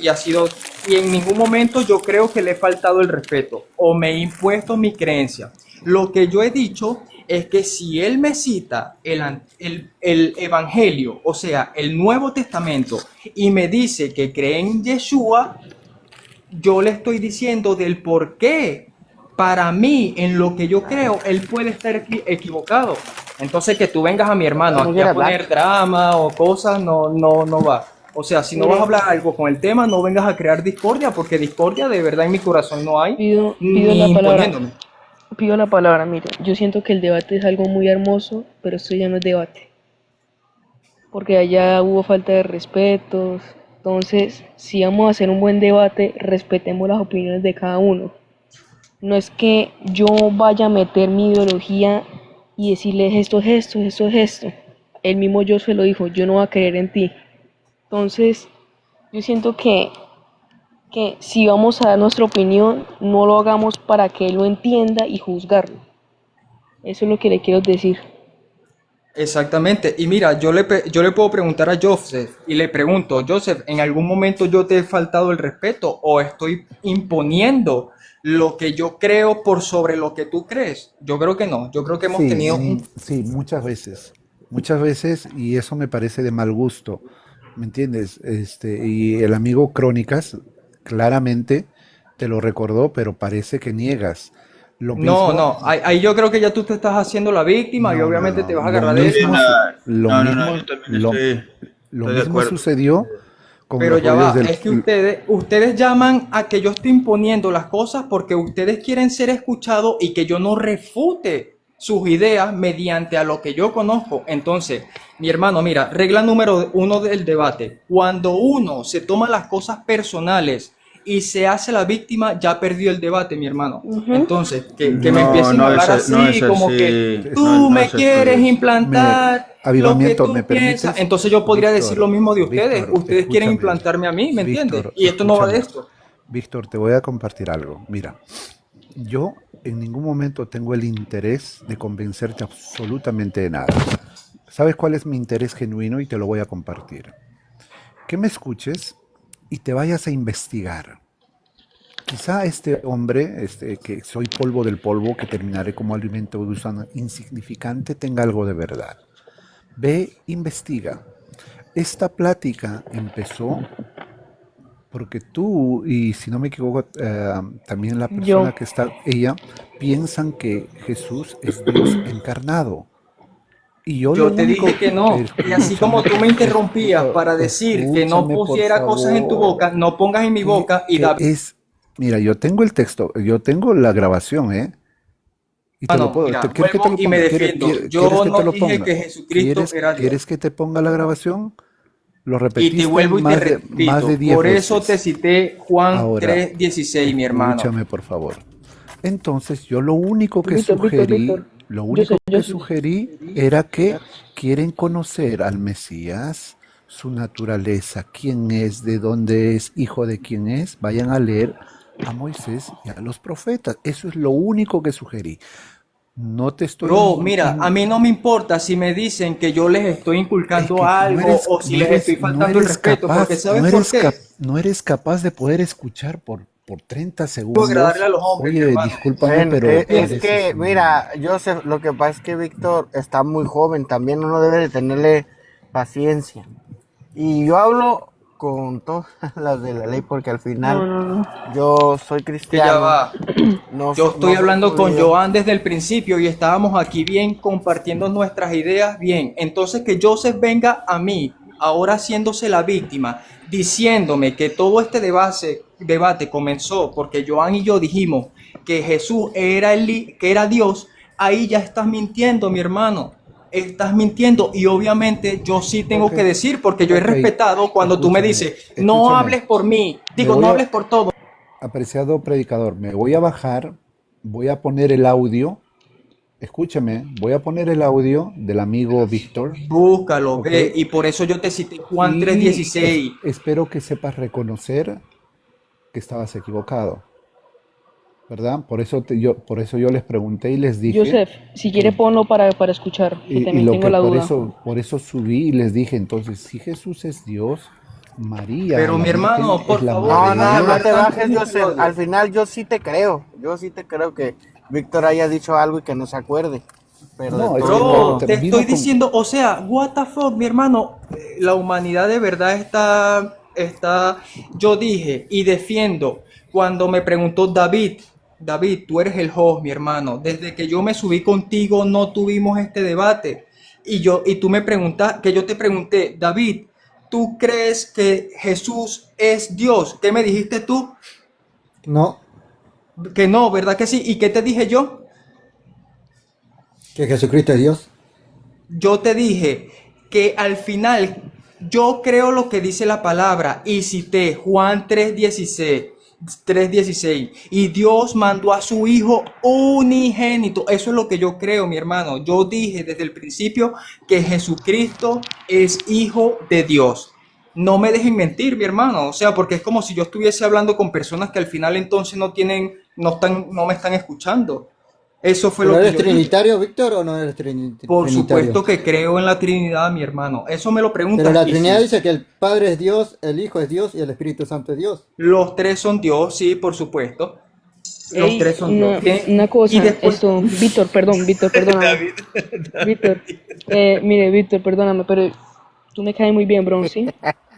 y en ningún momento yo creo que le he faltado el respeto o me he impuesto mi creencia. Lo que yo he dicho es que si él me cita el Evangelio, o sea, el Nuevo Testamento, y me dice que cree en Yeshua, yo le estoy diciendo del por qué. Para mí, en lo que yo creo, él puede estar equivocado. Entonces, que tú vengas a mi hermano ¿Cómo aquí quiere a hablar? poner drama o cosas, no va. O sea, si no vas a hablar algo con el tema, no vengas a crear discordia, porque discordia de verdad en mi corazón no hay, Pido ni la palabra. imponiéndome. Pido la palabra, mire. Yo siento que el debate es algo muy hermoso, pero esto ya no es debate. Porque allá hubo falta de respetos. Entonces, si vamos a hacer un buen debate, respetemos las opiniones de cada uno. No es que yo vaya a meter mi ideología y decirles esto es esto, esto es esto. El mismo yo se lo dijo, yo no voy a creer en ti. Entonces, yo siento que si vamos a dar nuestra opinión, no lo hagamos para que él lo entienda y juzgarlo. Eso es lo que le quiero decir. Exactamente. Y mira, yo le puedo preguntar a Joseph y le pregunto, Joseph, ¿en algún momento yo te he faltado el respeto o estoy imponiendo lo que yo creo por sobre lo que tú crees? Yo creo que no. Yo creo que hemos Sí, tenido un... sí, muchas veces, y eso me parece de mal gusto, ¿me entiendes? Y el amigo Crónicas claramente te lo recordó, pero parece que niegas. Lo No, mismo, no. Ahí yo creo que ya tú te estás haciendo la víctima y no, no, obviamente no, te vas a agarrar de eso. lo No, no, no, mismo, yo también lo, lo estoy de mismo acuerdo. sucedió con Pero los ya rollos va, del, es que ustedes llaman a que yo estoy imponiendo las cosas porque ustedes quieren ser escuchados y que yo no refute sus ideas mediante a lo que yo conozco. Entonces, mi hermano, mira, regla número uno del debate. Cuando uno se toma las cosas personales y se hace la víctima, ya perdió el debate, mi hermano. Ujú. Entonces, que me No, empiecen a hablar no es así, como que así, tú no me es quieres así. me, implantar lo que avivamiento, ¿me tú piensas. permites? Entonces yo podría decir lo Víctor, mismo de ustedes. Víctor, Ustedes quieren escúchame. implantarme a mí, ¿me entiendes? Víctor, Y esto no va de escúchame. esto. Víctor, te voy a compartir algo. Mira, yo en ningún momento tengo el interés de convencerte absolutamente de nada. ¿Sabes cuál es mi interés genuino? Y te lo voy a compartir. Que me escuches y te vayas a investigar. Quizá este hombre, que soy polvo del polvo, que terminaré como alimento de gusano insignificante, tenga algo de verdad. Ve, investiga. Esta plática empezó porque tú, y si no me equivoco, también la Yo. persona que está, ella, piensan que Jesús es Dios encarnado. Y yo lo Yo te único, dije que no. Y así como tú me interrumpías para decir que no escúchame por pusiera cosas en tu boca, favor, no pongas en mi boca y que David, es, mira, yo tengo el texto, yo tengo la grabación, ¿eh? Y te lo hermano, puedo, mira, ¿quieres que te vuelvo lo y me ponga? defiendo. ¿Quieres Yo que te no lo dije ponga? que Jesucristo era ¿Quieres Dios. que te ponga la grabación? Lo Y te repetiste vuelvo y te más de repito. 10 Por eso te veces. cité Juan Ahora, 3:16, mi hermano. escúchame por favor. Entonces, yo lo único que Víctor. sugerí, lo Joseph, único que Joseph. sugerí era que quieren conocer al Mesías, su naturaleza, quién es, de dónde es, hijo de quién es, vayan a leer a Moisés y a los profetas. Eso es lo único que sugerí. No te estoy... Bro, mira, a mí no me importa si me dicen que yo les estoy Es inculcando que algo o si les estoy no faltando el eres respeto, porque capaz, ¿sabes por qué? no eres capaz de poder escuchar por 30 Puedo agradarle segundos. a los hombres, mi Oye, hermano. discúlpame, Bueno, pero es pareces que, mira, Joseph, lo que pasa es que Víctor está muy joven, también uno debe de tenerle paciencia. Y yo hablo con todas las de la ley porque al No, final no. yo soy Que ya cristiano, va. no, Yo no estoy soy hablando con judío. Joan desde el principio y estábamos aquí bien compartiendo nuestras ideas bien. Entonces que Joseph venga a mí, ahora haciéndose la víctima, diciéndome que todo este debate comenzó porque Joan y yo dijimos que Jesús era que era Dios, ahí ya estás mintiendo, mi hermano. Estás mintiendo y obviamente yo sí tengo Ok, que decir porque yo he ok, respetado cuando tú me escúchame, dices, no escúchame. hables por mí, Me digo, voy no a, hables por todo. apreciado predicador, me voy a bajar, voy a poner el audio, escúchame, voy a poner el audio del amigo Víctor, Búscalo, ¿ok? ve, y por eso yo te cité Juan Y 3:16. espero que sepas reconocer que estabas equivocado, ¿verdad? Por eso yo les pregunté y les dije Joseph, si quiere que, ponlo para escuchar, que y también lo tengo que la duda. por eso subí y les dije, entonces, si Jesús es Dios, María, Pero la mi Virgen, hermano, es por la favor, No, madre deja de de no, no Dios. hablar te tanto bajes, en Joseph. odio. Al final yo sí te creo que Víctor haya dicho algo y que no se acuerde. Pero de No, es todos que Bro, modos, te vino estoy con... diciendo, o sea, what the fuck, mi hermano, la humanidad de verdad yo dije y defiendo cuando me preguntó David, tú eres el host, mi hermano, desde que yo me subí contigo no tuvimos este debate y tú me preguntas, que yo te pregunté, David, ¿tú crees que Jesús es Dios? ¿Qué me dijiste tú? No, Que no, ¿verdad que sí? ¿Y qué te dije yo? que Jesucristo es Dios. Yo te dije que al final yo creo lo que dice la palabra y cité Juan 3:16 y Dios mandó a su hijo unigénito. Eso es lo que yo creo, mi hermano. Yo dije desde el principio que Jesucristo es hijo de Dios. No me dejen mentir, mi hermano. O sea, porque es como si yo estuviese hablando con personas que al final entonces no me están escuchando. Eso fue ¿Pero lo que eres yo dije. trinitario, Víctor, o no eres Por trinitario? supuesto que creo en la Trinidad, mi hermano. Eso me lo Pero preguntas la y Trinidad sí. dice que el Padre es Dios, el Hijo es Dios y el Espíritu Santo es Dios. Los tres son Dios, sí, por supuesto. Los Ey, tres son Dios. Bien. una Y cosa, después, esto, Víctor, perdóname. Víctor, mire, Víctor, perdóname, pero tú me caes muy bien, bro, ¿sí?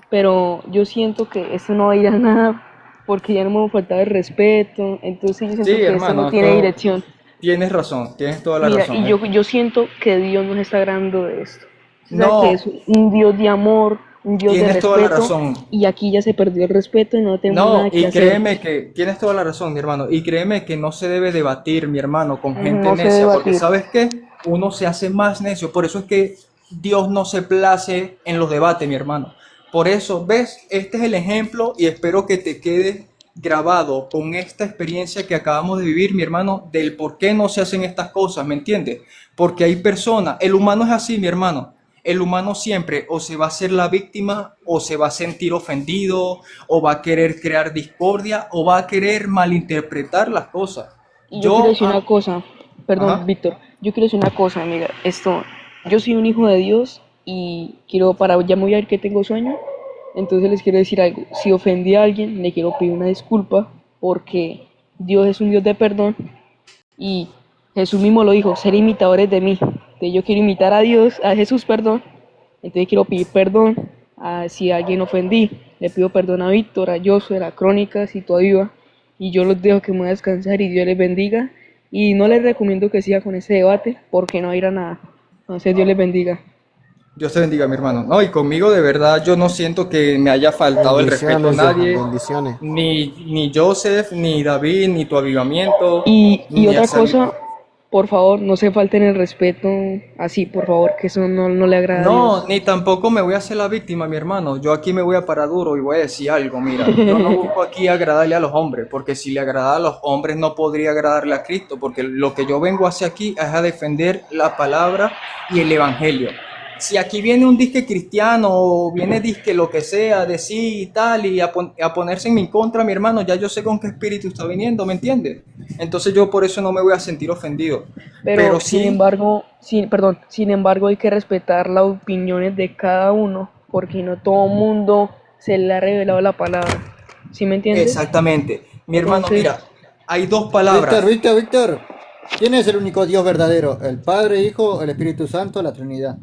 Pero yo siento que esto no va a ir a nada porque ya no me va a faltar el respeto, entonces yo sí, siento que esto no hermano, tiene esto dirección. tienes razón, tienes toda la Mira, razón. y yo siento que Dios nos está hablando de esto. O sea, que es No, un Dios de amor, un Dios de tienes toda la respeto, razón. y aquí ya se perdió el respeto y no tenemos No, nada que y hacer. créeme que tienes toda la razón, mi hermano. Y créeme que no se debe debatir, mi hermano, con gente No se debe necia, porque debatir. ¿sabes qué? Uno se hace más necio. Por eso es que Dios no se place en los debates, mi hermano. Por eso, ¿ves? Este es el ejemplo y espero que te quede grabado con esta experiencia que acabamos de vivir, mi hermano, del por qué no se hacen estas cosas, ¿me entiendes? Porque hay personas, el humano es así, mi hermano. El humano siempre o se va a hacer la víctima o se va a sentir ofendido o va a querer crear discordia o va a querer malinterpretar las cosas. Y yo quiero decir Ah, una cosa, perdón, ajá, Víctor, yo quiero decir una cosa, mira, yo soy un hijo de Dios y ya me voy a ir que tengo sueño, entonces les quiero decir algo, si ofendí a alguien, le quiero pedir una disculpa porque Dios es un Dios de perdón y Jesús mismo lo dijo, ser imitadores de mí, entonces yo quiero imitar a Dios, a Jesús, perdón, entonces quiero pedir perdón si a alguien ofendí, le pido perdón a Víctor, a Josué, a Crónicas y toda Viva y yo los dejo que me voy a descansar y Dios les bendiga. Y no les recomiendo que siga con ese debate porque no irá a nada. Entonces Dios les bendiga. Dios te bendiga, mi hermano. No, y conmigo de verdad yo no siento que me haya faltado el respeto a Bendiciones, nadie, bendiciones. ni Joseph, ni David, ni tu avivamiento, Y ni otra Asael. cosa, por favor, no se falten el respeto así, por favor, que eso no le agrada a No, Dios. ni tampoco me voy a hacer la víctima, mi hermano. Yo aquí me voy a parar duro y voy a decir algo. Mira, yo no busco aquí agradarle a los hombres, porque si le agradara a los hombres no podría agradarle a Cristo, porque lo que yo vengo hacia aquí es a defender la palabra y el evangelio. Si aquí viene un disque cristiano o viene disque lo que sea, de sí y tal, y a ponerse en mi contra, mi hermano, ya yo sé con qué espíritu está viniendo, ¿me entiendes? Entonces yo por eso no me voy a sentir ofendido. Pero Pero sí. sin embargo hay que respetar las opiniones de cada uno porque no todo mundo se le ha revelado la palabra. ¿Sí me entiendes? Exactamente. Mi hermano, Entonces, mira, hay dos Víctor, palabras. Víctor. ¿Quién es el único Dios verdadero? ¿El Padre, Hijo, el Espíritu Santo, la Trinidad?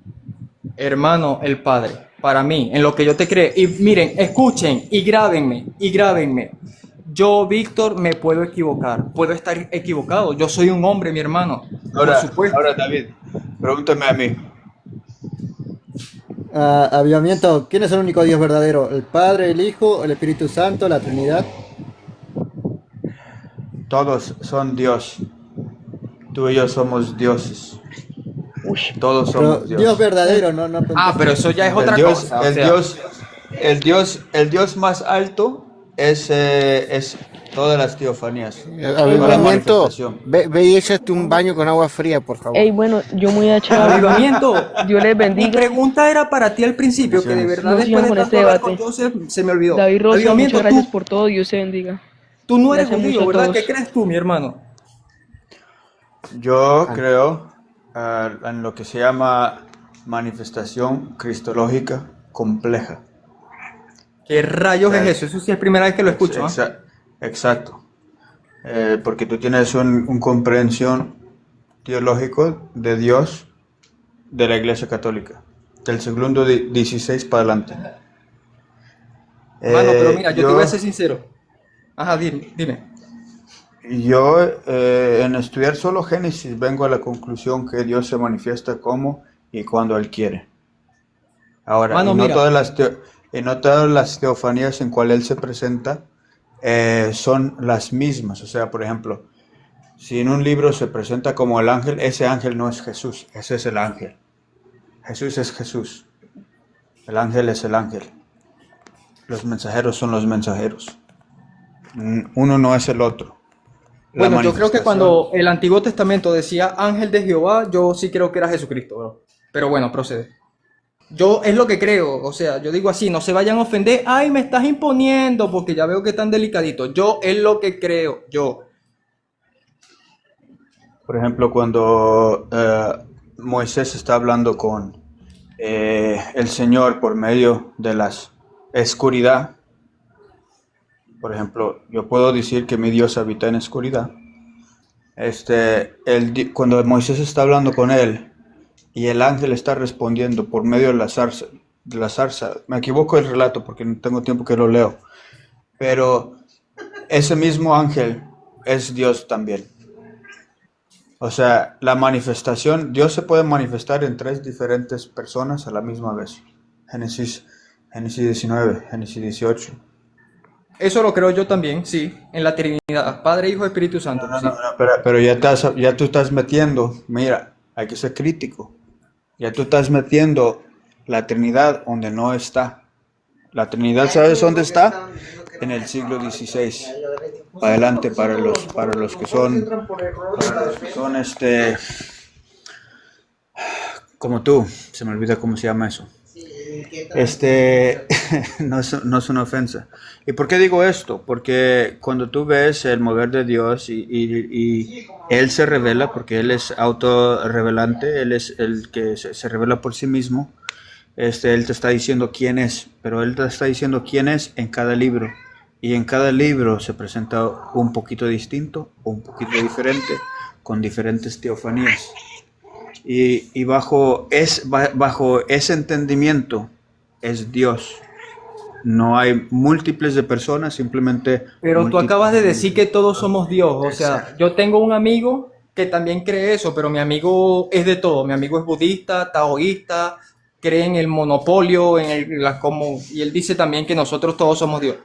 Hermano, el Padre, para mí, en lo que yo te creo. Y miren, escuchen y grábenme, y grábenme. Yo, Víctor, me puedo equivocar, puedo estar equivocado. Yo soy un hombre, mi hermano, por Ahora, supuesto. ahora David, pregúntame a mí. Avivamiento, ¿quién es el único Dios verdadero? ¿El Padre, el Hijo, el Espíritu Santo, la Trinidad? Todos son Dios. Tú y yo somos dioses. uy, Todos Pero somos Dios Dios. verdadero, no. Ah, pero eso ya es El otra Dios, cosa. O el sea, Dios, el Dios más alto es todas las teofanías, toda la Avivamiento, manifestación. ve y échate un baño con agua fría, por favor. Ey, bueno, yo me voy a echar. avivamiento. Dios les Mi bendiga. pregunta era para ti al principio, que de verdad No después sigan de con tanto este hablar con debate. Joseph se me olvidó. David Rosa, Avivamiento, muchas gracias por todo. Dios se bendiga. tú no eres Gracias judío, mucho a ¿verdad? todos. ¿Qué crees tú, mi hermano? Yo creo en lo que se llama manifestación cristológica compleja. ¿Qué rayos es eso? Eso sí es primera vez que lo escucho. ¿Ah? Exacto. Porque tú tienes un comprensión teológico de Dios de la Iglesia Católica, del segundo XVI para adelante. Mano, pero mira, yo te voy a yo, ser sincero. Ajá, dime. yo en estudiar solo Génesis vengo a la conclusión que Dios se manifiesta como y cuando Él quiere. Ahora, Mano, y no mira. todas las teofanías en cual Él se presenta son las mismas. O sea, por ejemplo, si en un libro se presenta como el ángel, ese ángel no es Jesús, ese es el ángel. Jesús es Jesús. El ángel es el ángel. Los mensajeros son los mensajeros. Uno no es el otro. La Bueno, yo creo que manifestación. cuando el Antiguo Testamento decía ángel de Jehová, yo sí creo que era Jesucristo, bro. Pero bueno, procede. Yo es lo que creo, o sea, yo digo así, no se vayan a ofender, ay, me estás imponiendo, porque ya veo que están delicaditos. Yo es lo que creo, yo. Por ejemplo, cuando Moisés está hablando con el Señor por medio de la oscuridad, por ejemplo, yo puedo decir que mi Dios habita en oscuridad. Cuando Moisés está hablando con él y el ángel está respondiendo por medio de la zarza, me equivoco el relato porque no tengo tiempo que lo leo, pero ese mismo ángel es Dios también. O sea, la manifestación, Dios se puede manifestar en 3 diferentes personas a la misma vez. Génesis 19, Génesis 18. Eso lo creo yo también, sí, en la Trinidad, Padre, Hijo, Espíritu Santo. No, Sí. no, no, pero ya tú estás metiendo, mira, hay que ser crítico. Ya tú estás metiendo la Trinidad donde no está. La Trinidad, ¿sabes dónde está? En el siglo XVI. Adelante para los que son como tú, se me olvida cómo se llama eso. No es una ofensa. ¿Y por qué digo esto? Porque cuando tú ves el mover de Dios y Él se revela, porque Él es autorrevelante, Él es el que se revela por sí mismo, Él te está diciendo quién es, pero Él te está diciendo quién es en cada libro. Y en cada libro se presenta un poquito distinto, o un poquito diferente, con diferentes teofanías. Y bajo ese entendimiento es Dios. No hay múltiples de personas, simplemente... Pero tú acabas de decir que todos somos Dios, o sea, yo tengo un amigo que también cree eso, pero mi amigo es de todo, mi amigo es budista, taoísta, cree en el monopolio, y él dice también que nosotros todos somos Dios.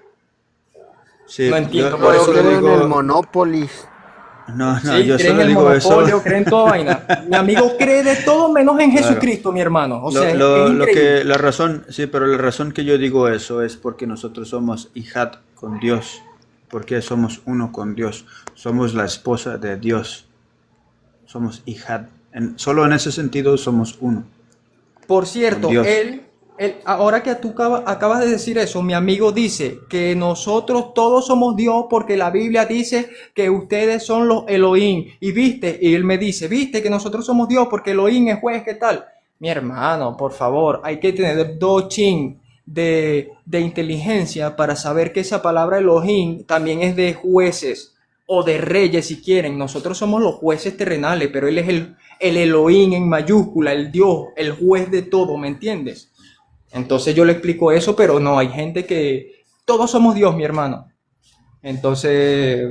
Sí, No entiendo, yo por eso solo le digo... En el Monopoly. No, Sí, yo creen solo en el digo eso. monopolio, creen en toda vaina. Mi amigo cree de todo menos en Claro. Jesucristo, mi hermano. O sea, es Lo increíble. la razón, sí, pero la razón que yo digo eso es porque nosotros somos hijad con Dios, porque somos uno con Dios, somos la esposa de Dios, somos hijad. Solo en ese sentido somos uno Por con cierto, Dios. ahora que tú acabas de decir eso, mi amigo dice que nosotros todos somos Dios porque la Biblia dice que ustedes son los Elohim. Y él me dice, viste que nosotros somos Dios porque Elohim es juez, ¿qué tal? Mi hermano, por favor, hay que tener dos chin de inteligencia para saber que esa palabra Elohim también es de jueces o de reyes si quieren. Nosotros somos los jueces terrenales, pero él es el Elohim en mayúscula, el Dios, el juez de todo, ¿me entiendes? Entonces yo le explico eso, pero no, hay gente que todos somos Dios, mi hermano. Entonces,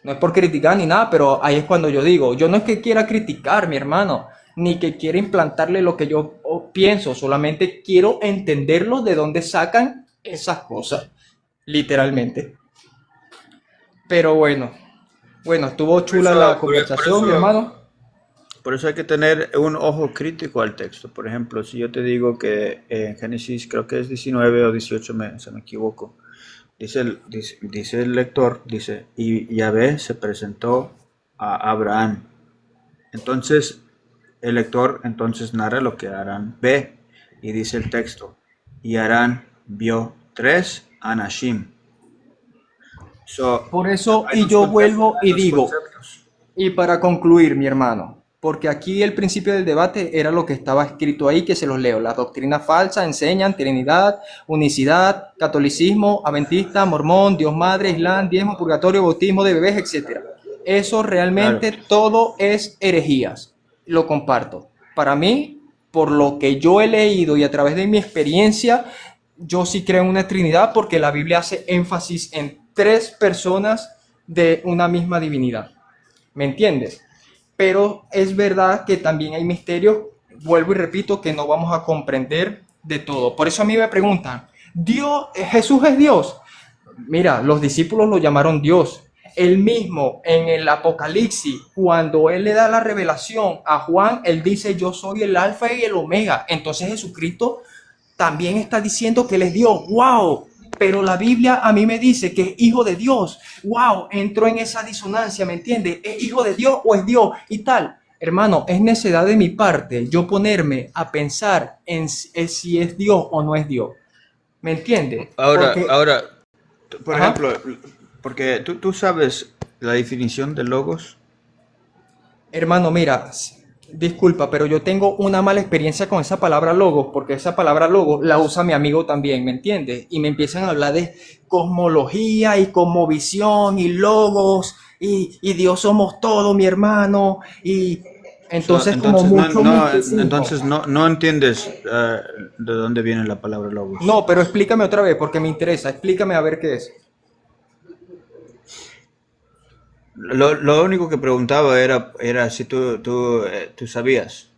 no es por criticar ni nada, pero ahí es cuando yo digo, yo no es que quiera criticar, mi hermano, ni que quiera implantarle lo que yo pienso, solamente quiero entenderlo de dónde sacan esas cosas, literalmente. Pero bueno, estuvo chula la conversación, mi hermano. Por eso hay que tener un ojo crítico al texto. Por ejemplo, si yo te digo que en Génesis, creo que es 19 o 18, se me equivoco, dice el lector, dice, y Yahvé se presentó a Abraham. Entonces, el lector entonces narra lo que Abraham ve, y dice el texto, y Abraham vio 3 Anashim. Por eso, hay y dos yo conceptos, vuelvo hay y dos digo, conceptos. y para concluir, mi hermano, porque aquí el principio del debate era lo que estaba escrito ahí, que se los leo. Las doctrinas falsas enseñan Trinidad, unicidad, catolicismo, adventista, mormón, Dios Madre, Islam, diezmo, purgatorio, bautismo de bebés, etc. Eso realmente todo es herejías. Lo comparto. Para mí, por lo que yo he leído y a través de mi experiencia, yo sí creo en una Trinidad porque la Biblia hace énfasis en 3 personas de una misma divinidad. ¿Me entiendes? Pero es verdad que también hay misterios, vuelvo y repito, que no vamos a comprender de todo. Por eso a mí me preguntan, ¿Jesús es Dios? Mira, los discípulos lo llamaron Dios. Él mismo en el Apocalipsis, cuando él le da la revelación a Juan, él dice, yo soy el alfa y el omega. Entonces Jesucristo también está diciendo que él es Dios. ¡Wow! Pero la Biblia a mí me dice que es hijo de Dios. ¡Wow! Entro en esa disonancia, ¿me entiendes? ¿Es hijo de Dios o es Dios? Y tal. Hermano, es necedad de mi parte yo ponerme a pensar en si es Dios o no es Dios. ¿Me entiendes? Ahora, por Ajá. ejemplo, porque tú sabes la definición de logos. Hermano, mira, disculpa, pero yo tengo una mala experiencia con esa palabra logos, porque esa palabra logos la usa mi amigo también, ¿me entiendes? Y me empiezan a hablar de cosmología y cosmovisión y logos y Dios somos todo, mi hermano, y entonces como mucho misticismo. Entonces no entiendes de dónde viene la palabra logos. No, pero explícame otra vez, porque me interesa, explícame a ver qué es. Lo único que preguntaba era si tú sabías.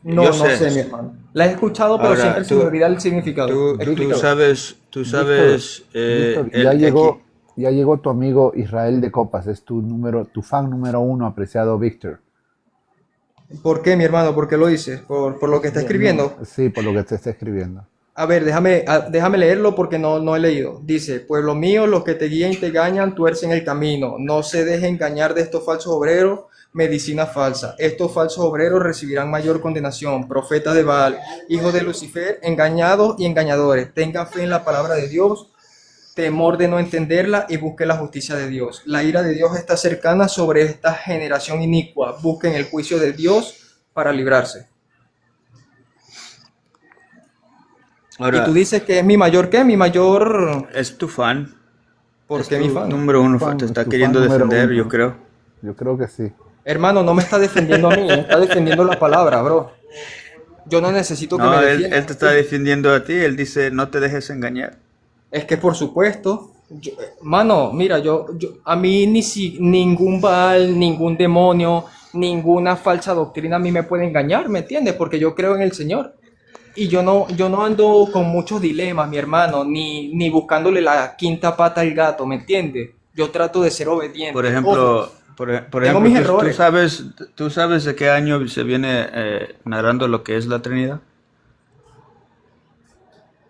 No, Yo no sé, mi hermano. La he escuchado, pero Ahora, siempre se me olvida el significado. tú Explícame. sabes Víctor, ya llegó tu amigo Israel de Copas, es tu fan número uno, apreciado Víctor. ¿Por qué, mi hermano? ¿Por qué lo dices? ¿Por lo que está escribiendo? Sí, por lo que te está escribiendo. A ver, déjame leerlo porque no he leído. Dice, pueblo mío, los que te guían y te engañan, tuercen el camino. No se deje engañar de estos falsos obreros, medicina falsa. Estos falsos obreros recibirán mayor condenación. Profetas de Baal, hijos de Lucifer, engañados y engañadores. Tengan fe en la palabra de Dios, temor de no entenderla y busquen la justicia de Dios. La ira de Dios está cercana sobre esta generación inicua. Busquen el juicio de Dios para librarse. Ahora, Y tú dices que es mi mayor, ¿qué? Mi mayor... es tu fan. ¿Por Es qué mi tu fan? número uno, Fan, te es está tu queriendo fan número defender, uno. yo creo. Yo creo que sí. Hermano, no me está defendiendo a mí, me está defendiendo la palabra, bro. Yo no necesito que No, me él defienda. te está defendiendo a ti, él dice, no te dejes engañar. Es que por supuesto, mano, mira, a mí ningún Baal, ningún demonio, ninguna falsa doctrina a mí me puede engañar, ¿me entiendes? Porque yo creo en el Señor. Y yo no ando con muchos dilemas, mi hermano, ni buscándole la quinta pata al gato, ¿me entiendes? Yo trato de ser obediente. Por ejemplo, Ojo, por tengo mis ejemplo, errores. tú sabes de qué año se viene narrando lo que es la Trinidad.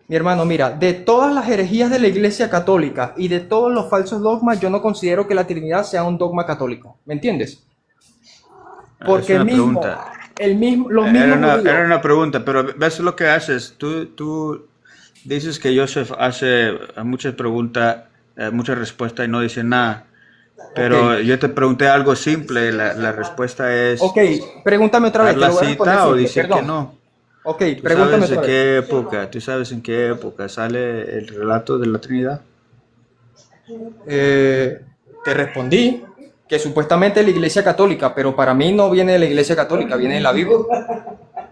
Mi hermano, mira, de todas las herejías de la Iglesia Católica y de todos los falsos dogmas, yo no considero que la Trinidad sea un dogma católico, ¿me entiendes? Porque Es una pregunta. los mismos judíos. Era una pregunta, pero ves lo que haces. Tú dices que Joseph hace muchas preguntas, muchas respuestas y no dice nada. Pero Ok. yo te pregunté algo simple, la respuesta es Ok, pregúntame otra vez, dar te la lo voy a responder cita o simple, decir que perdón. no. Ok, ¿Tú pregúntame sabes de otra vez. qué época? ¿Tú sabes en qué época sale el relato de la Trinidad? Te respondí que supuestamente es la Iglesia Católica, pero para mí no viene de la Iglesia Católica, viene de la Biblia.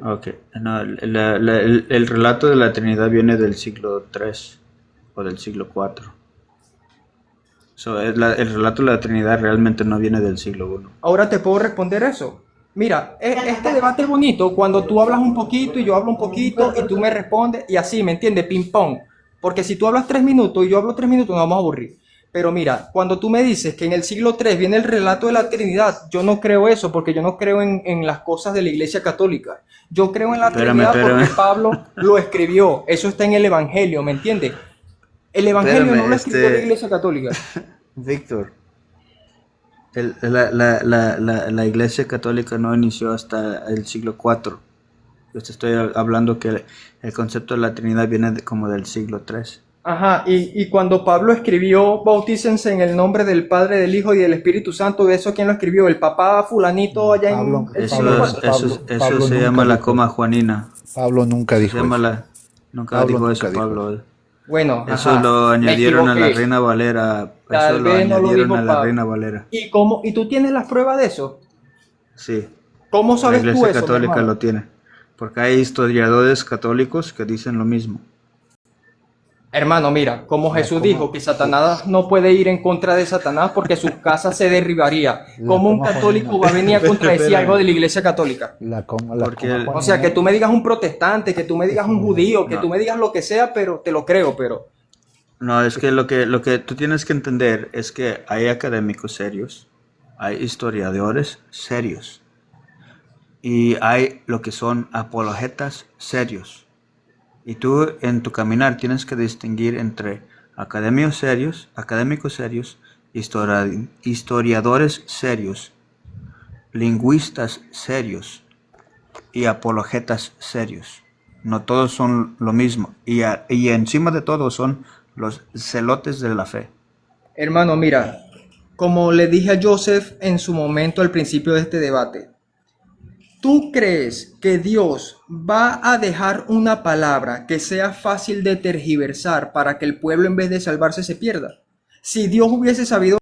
Ok, no, el relato de la Trinidad viene del siglo III o del siglo IV. El relato de la Trinidad realmente no viene del siglo I. Ahora te puedo responder eso. Mira, este debate es bonito cuando tú hablas un poquito y yo hablo un poquito y tú me respondes y así, ¿me entiendes? Ping pong. Porque si tú hablas 3 minutos y yo hablo 3 minutos, nos vamos a aburrir. Pero mira, cuando tú me dices que en el siglo III viene el relato de la Trinidad, yo no creo eso porque yo no creo en las cosas de la Iglesia Católica. Yo creo en la Trinidad porque Pablo lo escribió. Eso está en el Evangelio, ¿me entiendes? El Evangelio no lo escribió la Iglesia Católica. Víctor, la Iglesia Católica no inició hasta el siglo IV. Yo te estoy hablando que el concepto de la Trinidad viene como del siglo III. Ajá, y cuando Pablo escribió, bautícense en el nombre del Padre, del Hijo y del Espíritu Santo, ¿de eso quién lo escribió? ¿El papá fulanito allá Pablo, en el Eso, siglo es- IV? eso Pablo se nunca llama la dijo coma eso. juanina. Pablo nunca Se dijo llama eso. nunca Pablo dijo nunca eso, dijo Pablo. Bueno, Eso ajá, lo me añadieron a la equivoqué. Reina Valera. Tal Eso lo vez no lo añadieron dijo a la Pablo. Reina Valera. ¿Y tú tienes las pruebas de eso? Sí, ¿Cómo la sabes tú Iglesia eso, mi Católica hermano? lo tiene. Porque hay historiadores católicos que dicen lo mismo. Hermano, mira, como Jesús dijo que Satanás no puede ir en contra de Satanás porque su casa se derribaría. ¿Cómo un católico va a venir a contradecir algo de la Iglesia Católica? Porque O sea, que tú me digas un protestante, que tú me digas un judío, que No. tú me digas lo que sea, pero te lo creo, pero... No, es que lo que tú tienes que entender es que hay académicos serios, hay historiadores serios y hay lo que son apologetas serios. Y tú en tu caminar tienes que distinguir entre académicos serios, historiadores serios, lingüistas serios y apologetas serios. No todos son lo mismo. Y encima de todo son los celotes de la fe. Hermano, mira, como le dije a Joseph en su momento al principio de este debate, ¿Tú crees que Dios va a dejar una palabra que sea fácil de tergiversar para que el pueblo en vez de salvarse se pierda? Si Dios hubiese sabido